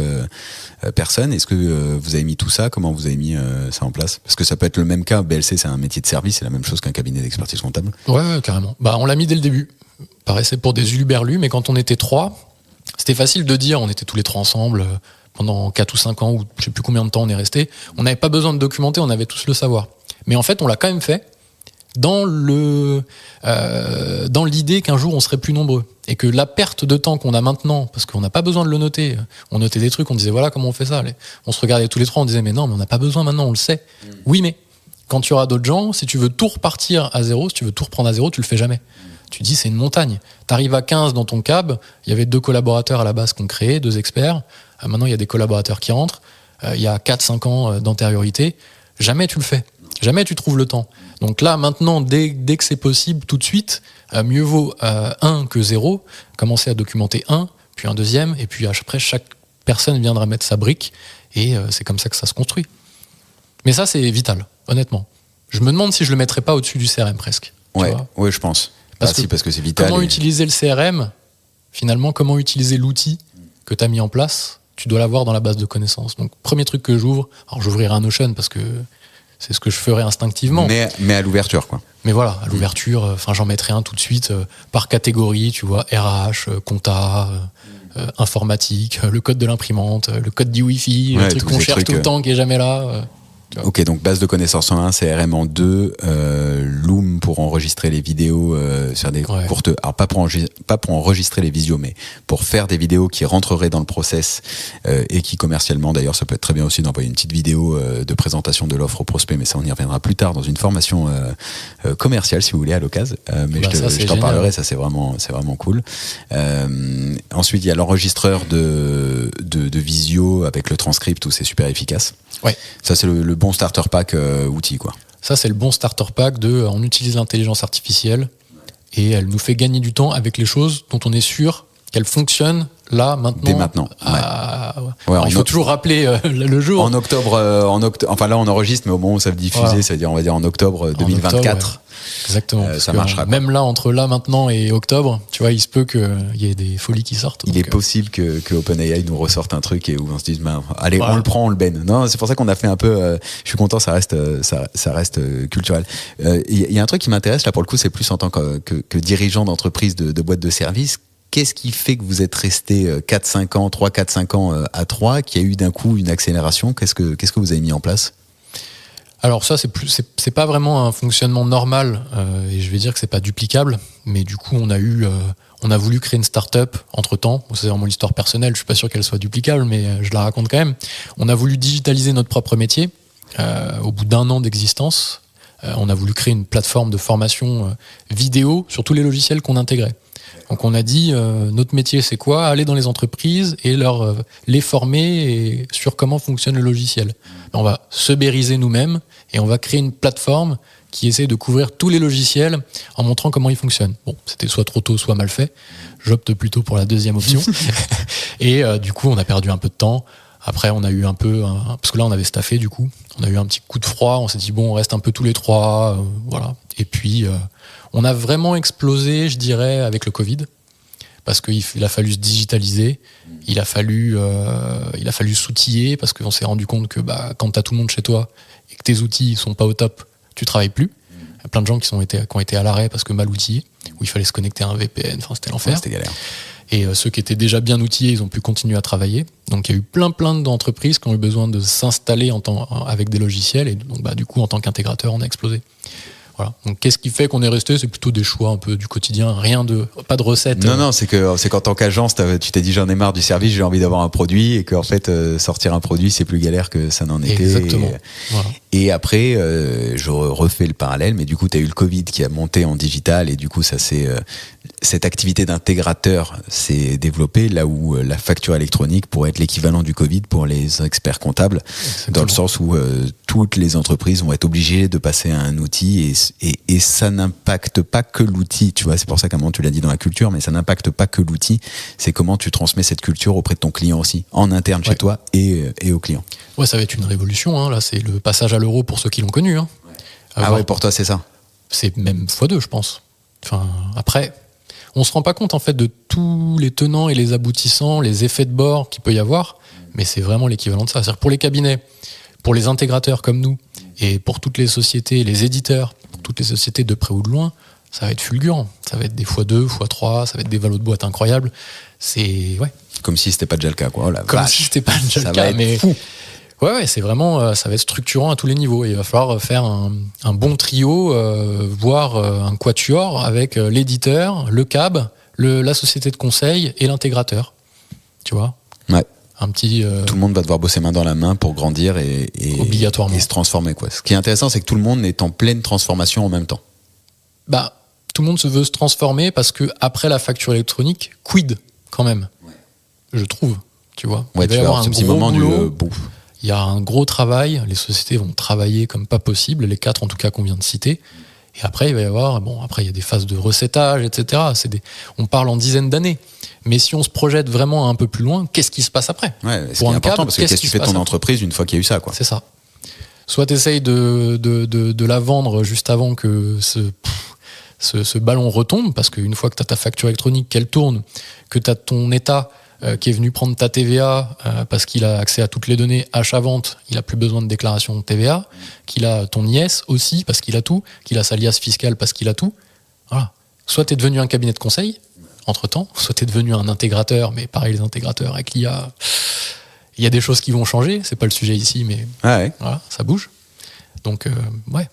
personnes. Est-ce que vous avez mis tout ça? Comment vous avez mis ça en place? Parce que ça peut être le même cas, BLC c'est un métier de service, c'est la même chose qu'un cabinet d'expertise comptable. Ouais, carrément. On l'a mis dès le début. Paraissait pour des uluberlus, mais quand on était 3, c'était facile de dire, on était tous les 3 ensemble pendant 4 ou 5 ans, ou je sais plus combien de temps on est resté. On n'avait pas besoin de documenter, on avait tous le savoir. Mais en fait, on l'a quand même fait dans l'idée qu'un jour on serait plus nombreux. Et que la perte de temps qu'on a maintenant, parce qu'on n'a pas besoin de le noter, on notait des trucs, on disait voilà comment on fait ça. On se regardait tous les 3, on disait mais non, mais on n'a pas besoin maintenant, on le sait. Oui, mais quand tu auras d'autres gens, si tu veux tout repartir à zéro, si tu veux tout reprendre à zéro, tu le fais jamais. Tu dis c'est une montagne. T'arrives à 15 dans ton cab, il y avait 2 collaborateurs à la base qu'on créait, 2 experts. Maintenant il y a des collaborateurs qui rentrent. Il y a 4-5 ans d'antériorité. Jamais tu le fais. Jamais tu trouves le temps. Donc là maintenant, dès que c'est possible, tout de suite, mieux vaut 1 que 0. Commencer à documenter 1, puis un deuxième, et puis après chaque personne viendra mettre sa brique, et c'est comme ça que ça se construit. Mais ça c'est vital, honnêtement. Je me demande si je le mettrais pas au-dessus du CRM presque. Ouais, je pense. Parce que c'est vital. Comment utiliser le CRM, finalement, comment utiliser l'outil que tu as mis en place, tu dois l'avoir dans la base de connaissances. Donc, premier truc que j'ouvre, alors j'ouvrirai un Notion parce que c'est ce que je ferais instinctivement. Mais à l'ouverture, quoi. Mais voilà, à l'ouverture, j'en mettrai un tout de suite par catégorie, tu vois, RH, compta, informatique, le code de l'imprimante, le code du Wi-Fi, le truc qu'on cherche tout le temps qui est jamais là. Ok, donc base de connaissances en 1, CRM en 2, Loom pour enregistrer les vidéos sur des courtes... Alors pas pour enregistrer les visios, mais pour faire des vidéos qui rentreraient dans le process et qui commercialement, d'ailleurs, ça peut être très bien aussi d'envoyer une petite vidéo de présentation de l'offre au prospect, mais ça on y reviendra plus tard dans une formation commerciale si vous voulez à l'occasion. Mais je t'en parlerai, ça c'est vraiment cool. Ensuite, il y a l'enregistreur de visio avec le transcript où c'est super efficace. Ouais. Ça c'est le bon starter pack outil, quoi. Ça c'est le bon starter pack on utilise l'intelligence artificielle et elle nous fait gagner du temps avec les choses dont on est sûr qu'elles fonctionnent là, maintenant. Dès maintenant. Il faut toujours rappeler le jour. En octobre, enfin là on enregistre, mais au moment où ça va diffuser, c'est-à-dire on va dire en octobre 2024. Exactement. Ça marchera. Même là, entre là maintenant et octobre, tu vois, il se peut qu'il y ait des folies qui sortent. Il est possible que OpenAI nous ressorte un truc et où on se dise, allez, on le prend, on le baigne. Non, c'est pour ça qu'on a fait un peu. Je suis content, ça reste culturel. Il y a un truc qui m'intéresse là pour le coup, c'est plus en tant que dirigeant d'entreprise de boîte de service. Qu'est-ce qui fait que vous êtes resté 4-5 ans à 3, qu'il y a eu d'un coup une accélération? Qu'est-ce que vous avez mis en place? Alors ça, c'est pas vraiment un fonctionnement normal, et je vais dire que c'est pas duplicable, mais du coup on a voulu créer une start-up entre-temps. C'est vraiment l'histoire personnelle, je suis pas sûr qu'elle soit duplicable, mais je la raconte quand même. On a voulu digitaliser notre propre métier. Au bout d'1 an d'existence, on a voulu créer une plateforme de formation vidéo sur tous les logiciels qu'on intégrait. Donc on a dit, notre métier c'est quoi? Aller dans les entreprises et les former sur comment fonctionne le logiciel. On va se bériser nous-mêmes et on va créer une plateforme qui essaie de couvrir tous les logiciels en montrant comment ils fonctionnent. Bon, c'était soit trop tôt, soit mal fait. J'opte plutôt pour la deuxième option. Et du coup, on a perdu un peu de temps. Après, on a eu un peu... parce que là, on avait staffé, du coup. On a eu un petit coup de froid. On s'est dit, bon, on reste un peu tous les 3. Voilà. Et puis, on a vraiment explosé, je dirais, avec le Covid. Parce qu'il a fallu se digitaliser. Il a fallu s'outiller parce qu'on s'est rendu compte que quand tu as tout le monde chez toi et que tes outils sont pas au top, tu travailles plus. Il y a plein de gens qui ont été à l'arrêt parce que mal outillés, où il fallait se connecter à un VPN, enfin c'était l'enfer. Ouais, c'était galère. Et ceux qui étaient déjà bien outillés, ils ont pu continuer à travailler. Donc il y a eu plein d'entreprises qui ont eu besoin de s'installer avec des logiciels, et donc du coup en tant qu'intégrateur, on a explosé. Voilà. Donc qu'est-ce qui fait qu'on est resté? C'est plutôt des choix un peu du quotidien, pas de recette. Non, c'est qu'en tant qu'agence, tu t'es dit j'en ai marre du service, j'ai envie d'avoir un produit, et qu'en fait sortir un produit c'est plus galère que ça n'en était. Exactement. Voilà. Et après, je refais le parallèle, mais du coup tu as eu le Covid qui a monté en digital, et du coup cette activité d'intégrateur s'est développée, là où la facture électronique pourrait être l'équivalent du Covid pour les experts comptables. Exactement. Dans le sens où toutes les entreprises vont être obligées de passer à un outil, et ça n'impacte pas que l'outil, tu vois, c'est pour ça qu'à un moment tu l'as dit dans la culture, mais ça n'impacte pas que l'outil, c'est comment tu transmets cette culture auprès de ton client aussi, en interne chez toi et au client. Ouais, ça va être une révolution, hein. Là c'est le passage à l'euro pour ceux qui l'ont connu. Hein. Ouais, pour toi c'est ça? C'est même x2 je pense. Enfin, après, on se rend pas compte en fait de tous les tenants et les aboutissants, les effets de bord qu'il peut y avoir, mais c'est vraiment l'équivalent de ça. C'est-à-dire pour les cabinets, pour les intégrateurs comme nous, et pour toutes les sociétés, les éditeurs, pour toutes les sociétés de près ou de loin, ça va être fulgurant. Ça va être des x2, x3, ça va être des valos de boîte incroyables. C'est comme si c'était pas déjà le cas, quoi. Si c'était pas déjà le cas, mais fou. Ouais, c'est vraiment, ça va être structurant à tous les niveaux. Et il va falloir faire un bon trio, voire un quatuor avec l'éditeur, le CAB, la société de conseil et l'intégrateur. Tu vois ? Ouais. Un petit. Tout le monde va devoir bosser main dans la main pour grandir et obligatoirement. Et se transformer, quoi. Ce qui est intéressant, c'est que tout le monde est en pleine transformation en même temps. Tout le monde veut se transformer parce que après la facture électronique, quid quand même. Ouais. Je trouve, tu vois. Ouais, tu vas avoir ce petit moment boulot. Il y a un gros travail, les sociétés vont travailler comme pas possible, les 4 en tout cas qu'on vient de citer. Et après, il va y avoir, après il y a des phases de recettage, etc. On parle en dizaines d'années. Mais si on se projette vraiment un peu plus loin, qu'est-ce qui se passe après? Ouais, c'est important, parce que qu'est-ce que tu fais de ton entreprise une fois qu'il y a eu ça, quoi. C'est ça. Soit tu essayes de la vendre juste avant que ce ballon retombe, parce qu'une fois que tu as ta facture électronique, qu'elle tourne, que tu as ton état qui est venu prendre ta TVA parce qu'il a accès à toutes les données achat-vente, il n'a plus besoin de déclaration de TVA, qu'il a ton IS aussi parce qu'il a tout, qu'il a sa liasse fiscale parce qu'il a tout. Voilà. Soit tu es devenu un cabinet de conseil, entre-temps, soit tu es devenu un intégrateur, mais pareil, les intégrateurs avec l'IA, il y a des choses qui vont changer, c'est pas le sujet ici, mais voilà, ça bouge. Donc, ouais.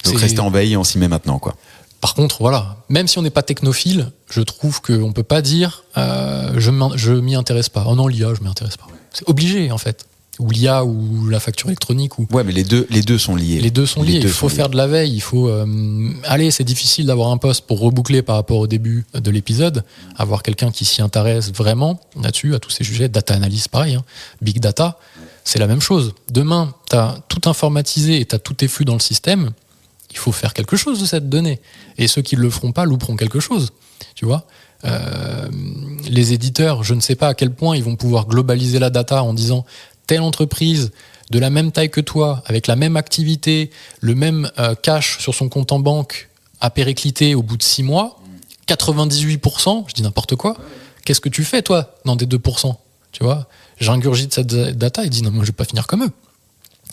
Donc rester en veille, on s'y met maintenant, quoi. Par contre, voilà, même si on n'est pas technophile, je trouve qu'on ne peut pas dire je m'y intéresse pas. Oh non, l'IA, je m'y intéresse pas. C'est obligé, en fait. Ou l'IA, ou la facture électronique. Ouais, mais les deux sont liés. Les deux sont liés. Il faut faire de la veille. Il faut. Allez, c'est difficile d'avoir un poste pour reboucler par rapport au début de l'épisode. Avoir quelqu'un qui s'y intéresse vraiment là-dessus, à tous ces sujets. Data analyst, pareil. Hein. Big data, c'est la même chose. Demain, tu as tout informatisé et tu as tous tes flux dans le système. Il faut faire quelque chose de cette donnée. Et ceux qui ne le feront pas louperont quelque chose. Tu vois, les éditeurs, je ne sais pas à quel point ils vont pouvoir globaliser la data en disant telle entreprise de la même taille que toi, avec la même activité, le même cash sur son compte en banque, a périclité au bout de 6 mois, 98%, je dis n'importe quoi, qu'est-ce que tu fais toi dans des 2%? Tu vois, j'ingurgite cette data et dis non, moi je vais pas finir comme eux.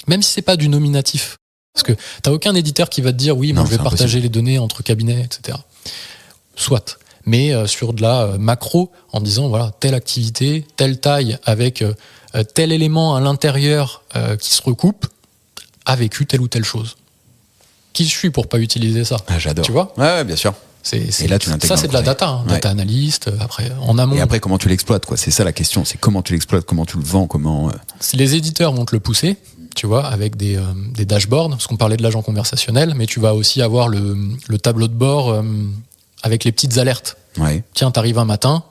Même si c'est pas du nominatif. Parce que t'as aucun éditeur qui va te dire oui, moi je vais partager les données entre cabinets, etc. Soit. Mais sur de la macro, en disant voilà, telle activité, telle taille, avec tel élément à l'intérieur qui se recoupe, a vécu telle ou telle chose. Qui je suis pour pas utiliser ça? J'adore. Tu vois? Ouais, bien sûr. Et là, tu l'intègres. Ça, c'est de la data, hein, data analyst. Après, en amont. Et après, comment tu l'exploites, quoi? C'est ça la question. C'est comment tu l'exploites, comment tu le vends, comment. Si les éditeurs vont te le pousser, tu vois, avec des dashboards, parce qu'on parlait de l'agent conversationnel, mais tu vas aussi avoir le tableau de bord avec les petites alertes. Ouais. Tiens, t'arrives un matin,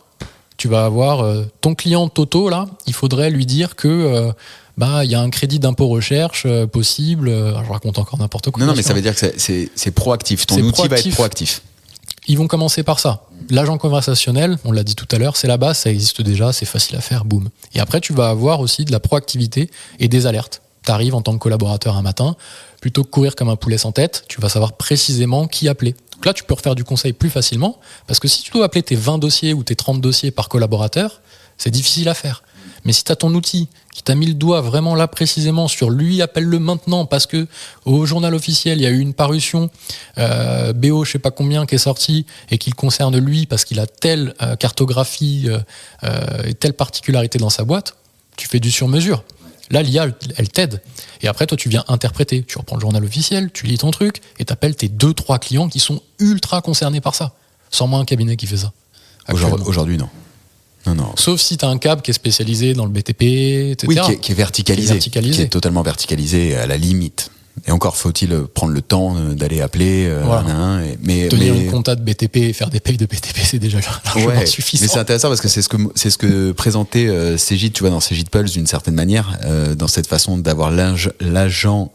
tu vas avoir ton client Toto, là, il faudrait lui dire que il y a un crédit d'impôt recherche possible. Je raconte encore n'importe quoi. Non, mais ça veut dire que c'est proactif. Ton outil va être proactif. Ils vont commencer par ça. L'agent conversationnel, on l'a dit tout à l'heure, c'est la base, ça existe déjà, c'est facile à faire, boum. Et après, tu vas avoir aussi de la proactivité et des alertes. Tu arrives en tant que collaborateur un matin, plutôt que courir comme un poulet sans tête, tu vas savoir précisément qui appeler. Donc là, tu peux refaire du conseil plus facilement, parce que si tu dois appeler tes 20 dossiers ou tes 30 dossiers par collaborateur, c'est difficile à faire. Mais si tu as ton outil qui t'a mis le doigt vraiment là précisément sur lui, appelle-le maintenant parce que au journal officiel, il y a eu une parution BO, je sais pas combien, qui est sortie et qui le concerne lui parce qu'il a telle cartographie et telle particularité dans sa boîte, tu fais du sur-mesure. Là, l'IA, elle t'aide. Et après, toi, tu viens interpréter. Tu reprends le journal officiel, tu lis ton truc et t'appelles tes 2-3 clients qui sont ultra concernés par ça. Sans moi un cabinet qui fait ça. Aujourd'hui, non. Non. Sauf si tu as un câble qui est spécialisé dans le BTP, etc. Oui, qui est verticalisé. Qui est totalement verticalisé à la limite. Et encore faut-il prendre le temps d'aller appeler voilà. Tenir une compta de BTP et faire des payes de BTP, c'est déjà largement suffisant. Mais c'est intéressant parce que c'est ce que présentait Cégide, tu vois, dans Cégide Pulse d'une certaine manière, dans cette façon d'avoir l'agent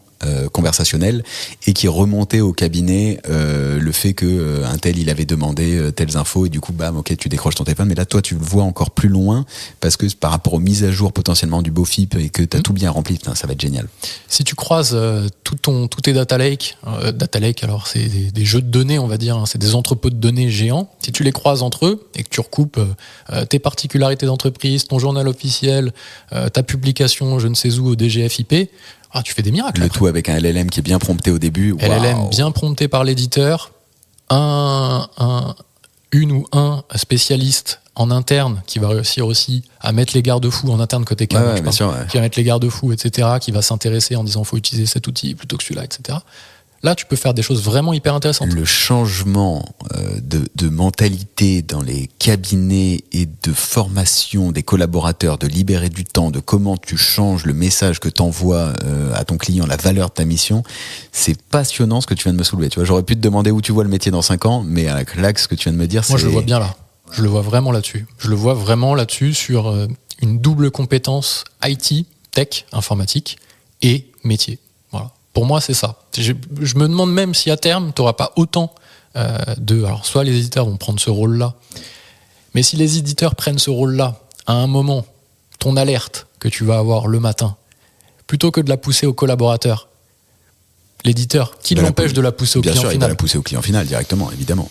conversationnel et qui remontait au cabinet le fait que un tel il avait demandé telles infos et du coup bam, ok, tu décroches ton téléphone. Mais là toi tu le vois encore plus loin parce que par rapport aux mises à jour potentiellement du BOFIP et que tu as tout bien rempli, putain, ça va être génial. Si tu croises tous tes data lake alors c'est des jeux de données, on va dire, hein, c'est des entrepôts de données géants. Si tu les croises entre eux et que tu recoupes tes particularités d'entreprise, ton journal officiel, ta publication je ne sais où au DGFIP, tu fais des miracles. Le tout avec un LLM qui est bien prompté au début. LLM bien prompté par l'éditeur, une ou un spécialiste en interne qui va réussir aussi à mettre les garde-fous en interne côté câble, qui va mettre les garde-fous, etc., qui va s'intéresser en disant faut utiliser cet outil plutôt que celui-là, etc. Là, tu peux faire des choses vraiment hyper intéressantes. Le changement de mentalité dans les cabinets et de formation des collaborateurs, de libérer du temps, de comment tu changes le message que tu envoies à ton client, la valeur de ta mission, c'est passionnant ce que tu viens de me soulever. Tu vois, j'aurais pu te demander où tu vois le métier dans 5 ans, mais avec l'axe que tu viens de me dire, moi, je le vois bien là. Je le vois vraiment là-dessus. Je le vois vraiment là-dessus sur une double compétence IT, tech, informatique et métier. Voilà. Pour moi, c'est ça. Je me demande même si à terme, tu n'auras pas autant alors, soit les éditeurs vont prendre ce rôle-là, mais si les éditeurs prennent ce rôle-là, à un moment, ton alerte que tu vas avoir le matin, plutôt que de la pousser au collaborateur, l'éditeur, qui l'empêche de la pousser au client final. Bien sûr, il va la pousser au client final directement, évidemment.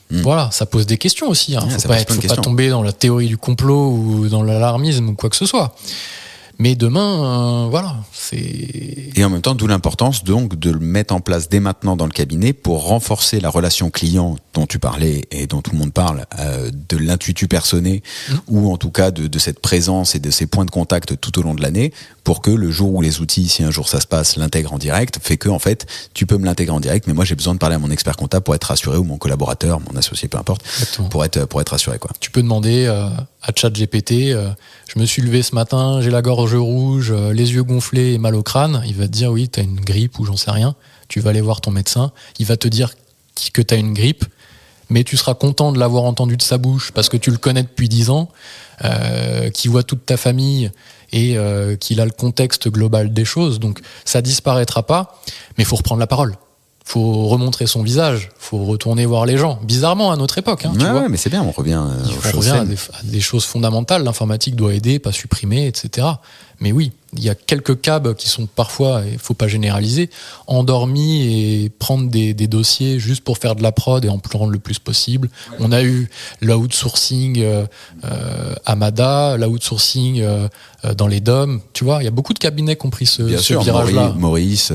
Voilà, ça pose des questions aussi. Hein. Faut pas tomber dans la théorie du complot ou dans l'alarmisme ou quoi que ce soit. Mais demain, voilà, c'est... Et en même temps, d'où l'importance donc de le mettre en place dès maintenant dans le cabinet pour renforcer la relation client dont tu parlais et dont tout le monde parle, de l'intuitu personné, ou en tout cas de cette présence et de ces points de contact tout au long de l'année, pour que le jour où les outils, si un jour ça se passe, l'intègrent en direct, fait que en fait, tu peux me l'intégrer en direct, mais moi j'ai besoin de parler à mon expert comptable pour être rassuré, ou mon collaborateur, mon associé, peu importe, pour être rassuré, quoi. Tu peux demander à ChatGPT, je me suis levé ce matin, j'ai la gorge rouge, les yeux gonflés et mal au crâne. Il va te dire oui, t'as une grippe ou j'en sais rien. Tu vas aller voir ton médecin. Il va te dire que t'as une grippe, mais tu seras content de l'avoir entendu de sa bouche parce que tu le connais depuis 10 ans, qu'il voit toute ta famille et qu'il a le contexte global des choses. Donc ça disparaîtra pas, mais il faut reprendre la parole. Faut remontrer son visage, faut retourner voir les gens. Bizarrement à notre époque, hein, tu vois. Mais c'est bien, on revient à des choses fondamentales. L'informatique doit aider, pas supprimer, etc. Mais oui, il y a quelques câbles qui sont parfois, il faut pas généraliser, endormis et prendre des dossiers juste pour faire de la prod et en prendre le plus possible. On a eu l'outsourcing Amada, l'outsourcing dans les DOM. Tu vois, il y a beaucoup de cabinets qui ont pris ce virage-là. Maurice,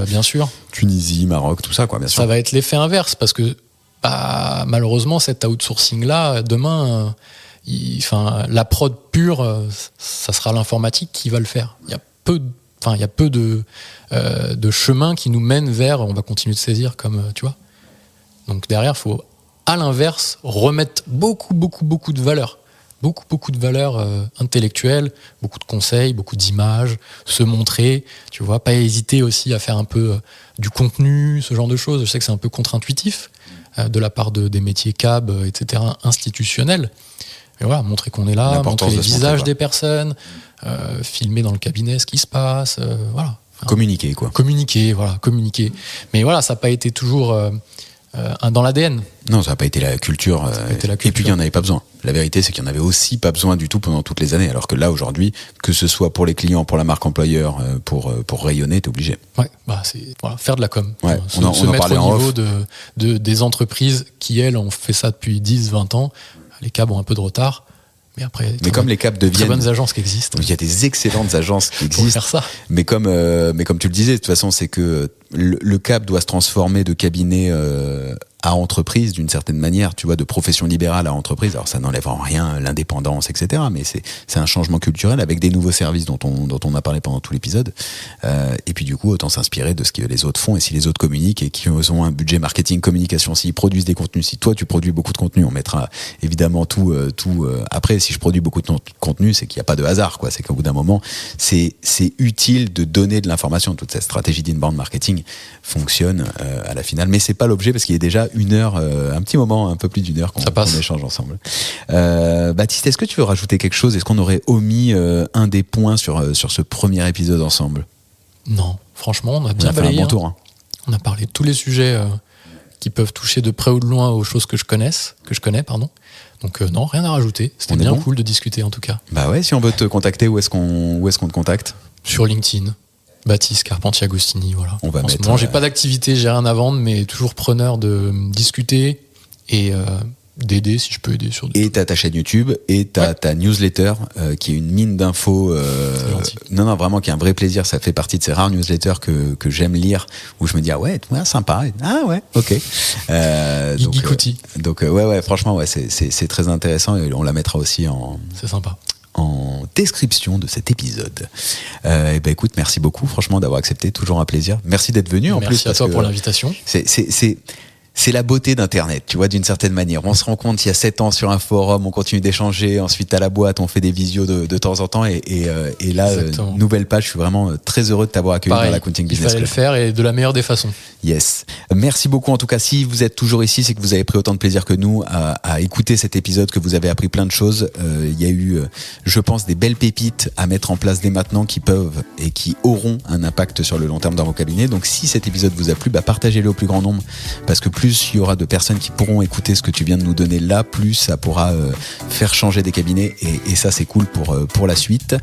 bien sûr. Tunisie, Maroc, tout ça, quoi, bien sûr. Ça va être l'effet inverse parce que malheureusement, cet outsourcing-là, demain... la prod pure, ça sera l'informatique qui va le faire. Il y a peu de chemins qui nous mènent vers, on va continuer de saisir comme, tu vois. Donc derrière, il faut, à l'inverse, remettre beaucoup de valeur. Beaucoup de valeur intellectuelle, beaucoup de conseils, beaucoup d'images, se montrer, tu vois, pas hésiter aussi à faire un peu du contenu, ce genre de choses. Je sais que c'est un peu contre-intuitif de la part des métiers CAB, etc., institutionnels. Et voilà, montrer qu'on est là, montrer les visages des personnes, filmer dans le cabinet ce qui se passe, voilà. Communiquer, quoi. Communiquer. Mais voilà, ça n'a pas été toujours dans l'ADN. Non, ça n'a pas été la culture. Et puis il n'y en avait pas besoin. La vérité, c'est qu'il n'y en avait aussi pas besoin du tout pendant toutes les années. Alors que là, aujourd'hui, que ce soit pour les clients, pour la marque employeur, pour rayonner, t'es obligé. Ouais, faire de la com. Ouais, se mettre au niveau des entreprises qui, elles, ont fait ça depuis 10, 20 ans. Les câbles ont un peu de retard. Mais comme les câbles deviennent... Très bonnes agences qui existent. Il y a des excellentes agences qui existent. Pour faire ça. Mais comme tu le disais, de toute façon, c'est que le câble doit se transformer de cabinet à entreprise d'une certaine manière, tu vois, de profession libérale à entreprise. Alors ça n'enlève en rien l'indépendance, etc. Mais c'est un changement culturel avec des nouveaux services dont on a parlé pendant tout l'épisode. Et puis du coup, autant s'inspirer de ce que les autres font. Et si les autres communiquent et qui ont un budget marketing, communication, s'ils produisent des contenus, si toi tu produis beaucoup de contenu, on mettra évidemment tout. Après, si je produis beaucoup de contenu, c'est qu'il n'y a pas de hasard, quoi. C'est qu'au bout d'un moment, c'est utile de donner de l'information. Toute cette stratégie d'inbound marketing fonctionne à la finale. Mais c'est pas l'objet parce qu'il est déjà 1 heure, un petit moment, un peu plus d'1 heure qu'on échange ensemble. Baptiste, est-ce que tu veux rajouter quelque chose? Est-ce qu'on aurait omis un des points sur ce premier épisode ensemble? Non, franchement, on a bien balayé. Un bon tour, hein. On a parlé de tous les sujets qui peuvent toucher de près ou de loin aux choses que je connais. Donc non, rien à rajouter. C'était bien cool de discuter en tout cas. Bah ouais, si on veut te contacter, où est-ce qu'on te contacte? Sur LinkedIn. Baptiste Carpentier-Agostini, voilà. On va mettre. Moi, j'ai pas d'activité, j'ai rien à vendre, mais toujours preneur de discuter et d'aider si je peux aider sur. Et t'as ta chaîne YouTube et t'as ta newsletter qui est une mine d'infos. Non, vraiment, qui est un vrai plaisir. Ça fait partie de ces rares newsletters que j'aime lire où je me dis sympa. Ah ouais, ok. Donc franchement, c'est très intéressant et on la mettra aussi C'est sympa. En description de cet épisode. Écoute, merci beaucoup franchement d'avoir accepté, toujours un plaisir. Merci d'être venu en plus. Merci à toi pour l'invitation. C'est la beauté d'Internet, tu vois, d'une certaine manière. On se rend compte, il y a 7 ans sur un forum, on continue d'échanger, ensuite à la boîte, on fait des visios de temps en temps, et là, nouvelle page, je suis vraiment très heureux de t'avoir accueilli dans l'Accounting Business Club. Il fallait le faire et de la meilleure des façons. Yes. Merci beaucoup en tout cas. Si vous êtes toujours ici, c'est que vous avez pris autant de plaisir que nous à écouter cet épisode, que vous avez appris plein de choses. Il y a eu, je pense, des belles pépites à mettre en place dès maintenant qui peuvent et qui auront un impact sur le long terme dans vos cabinets. Donc si cet épisode vous a plu, partagez-le au plus grand nombre, parce que plus il y aura de personnes qui pourront écouter ce que tu viens de nous donner là, plus ça pourra faire changer des cabinets, et ça c'est cool pour la suite.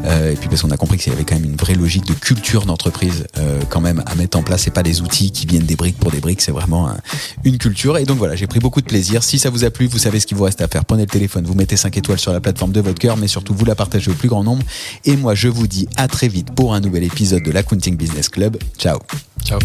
Et puis parce qu'on a compris qu'il y avait quand même une vraie logique de culture d'entreprise quand même à mettre en place, et pas des outils qui viennent des briques pour des briques, c'est vraiment une culture. Et donc voilà, j'ai pris beaucoup de plaisir. Si ça vous a plu, vous savez ce qu'il vous reste à faire. Prenez le téléphone, vous mettez 5 étoiles sur la plateforme de votre cœur, mais surtout vous la partagez au plus grand nombre. Et moi je vous dis à très vite pour un nouvel épisode de l'Accounting Business Club. Ciao. Ciao.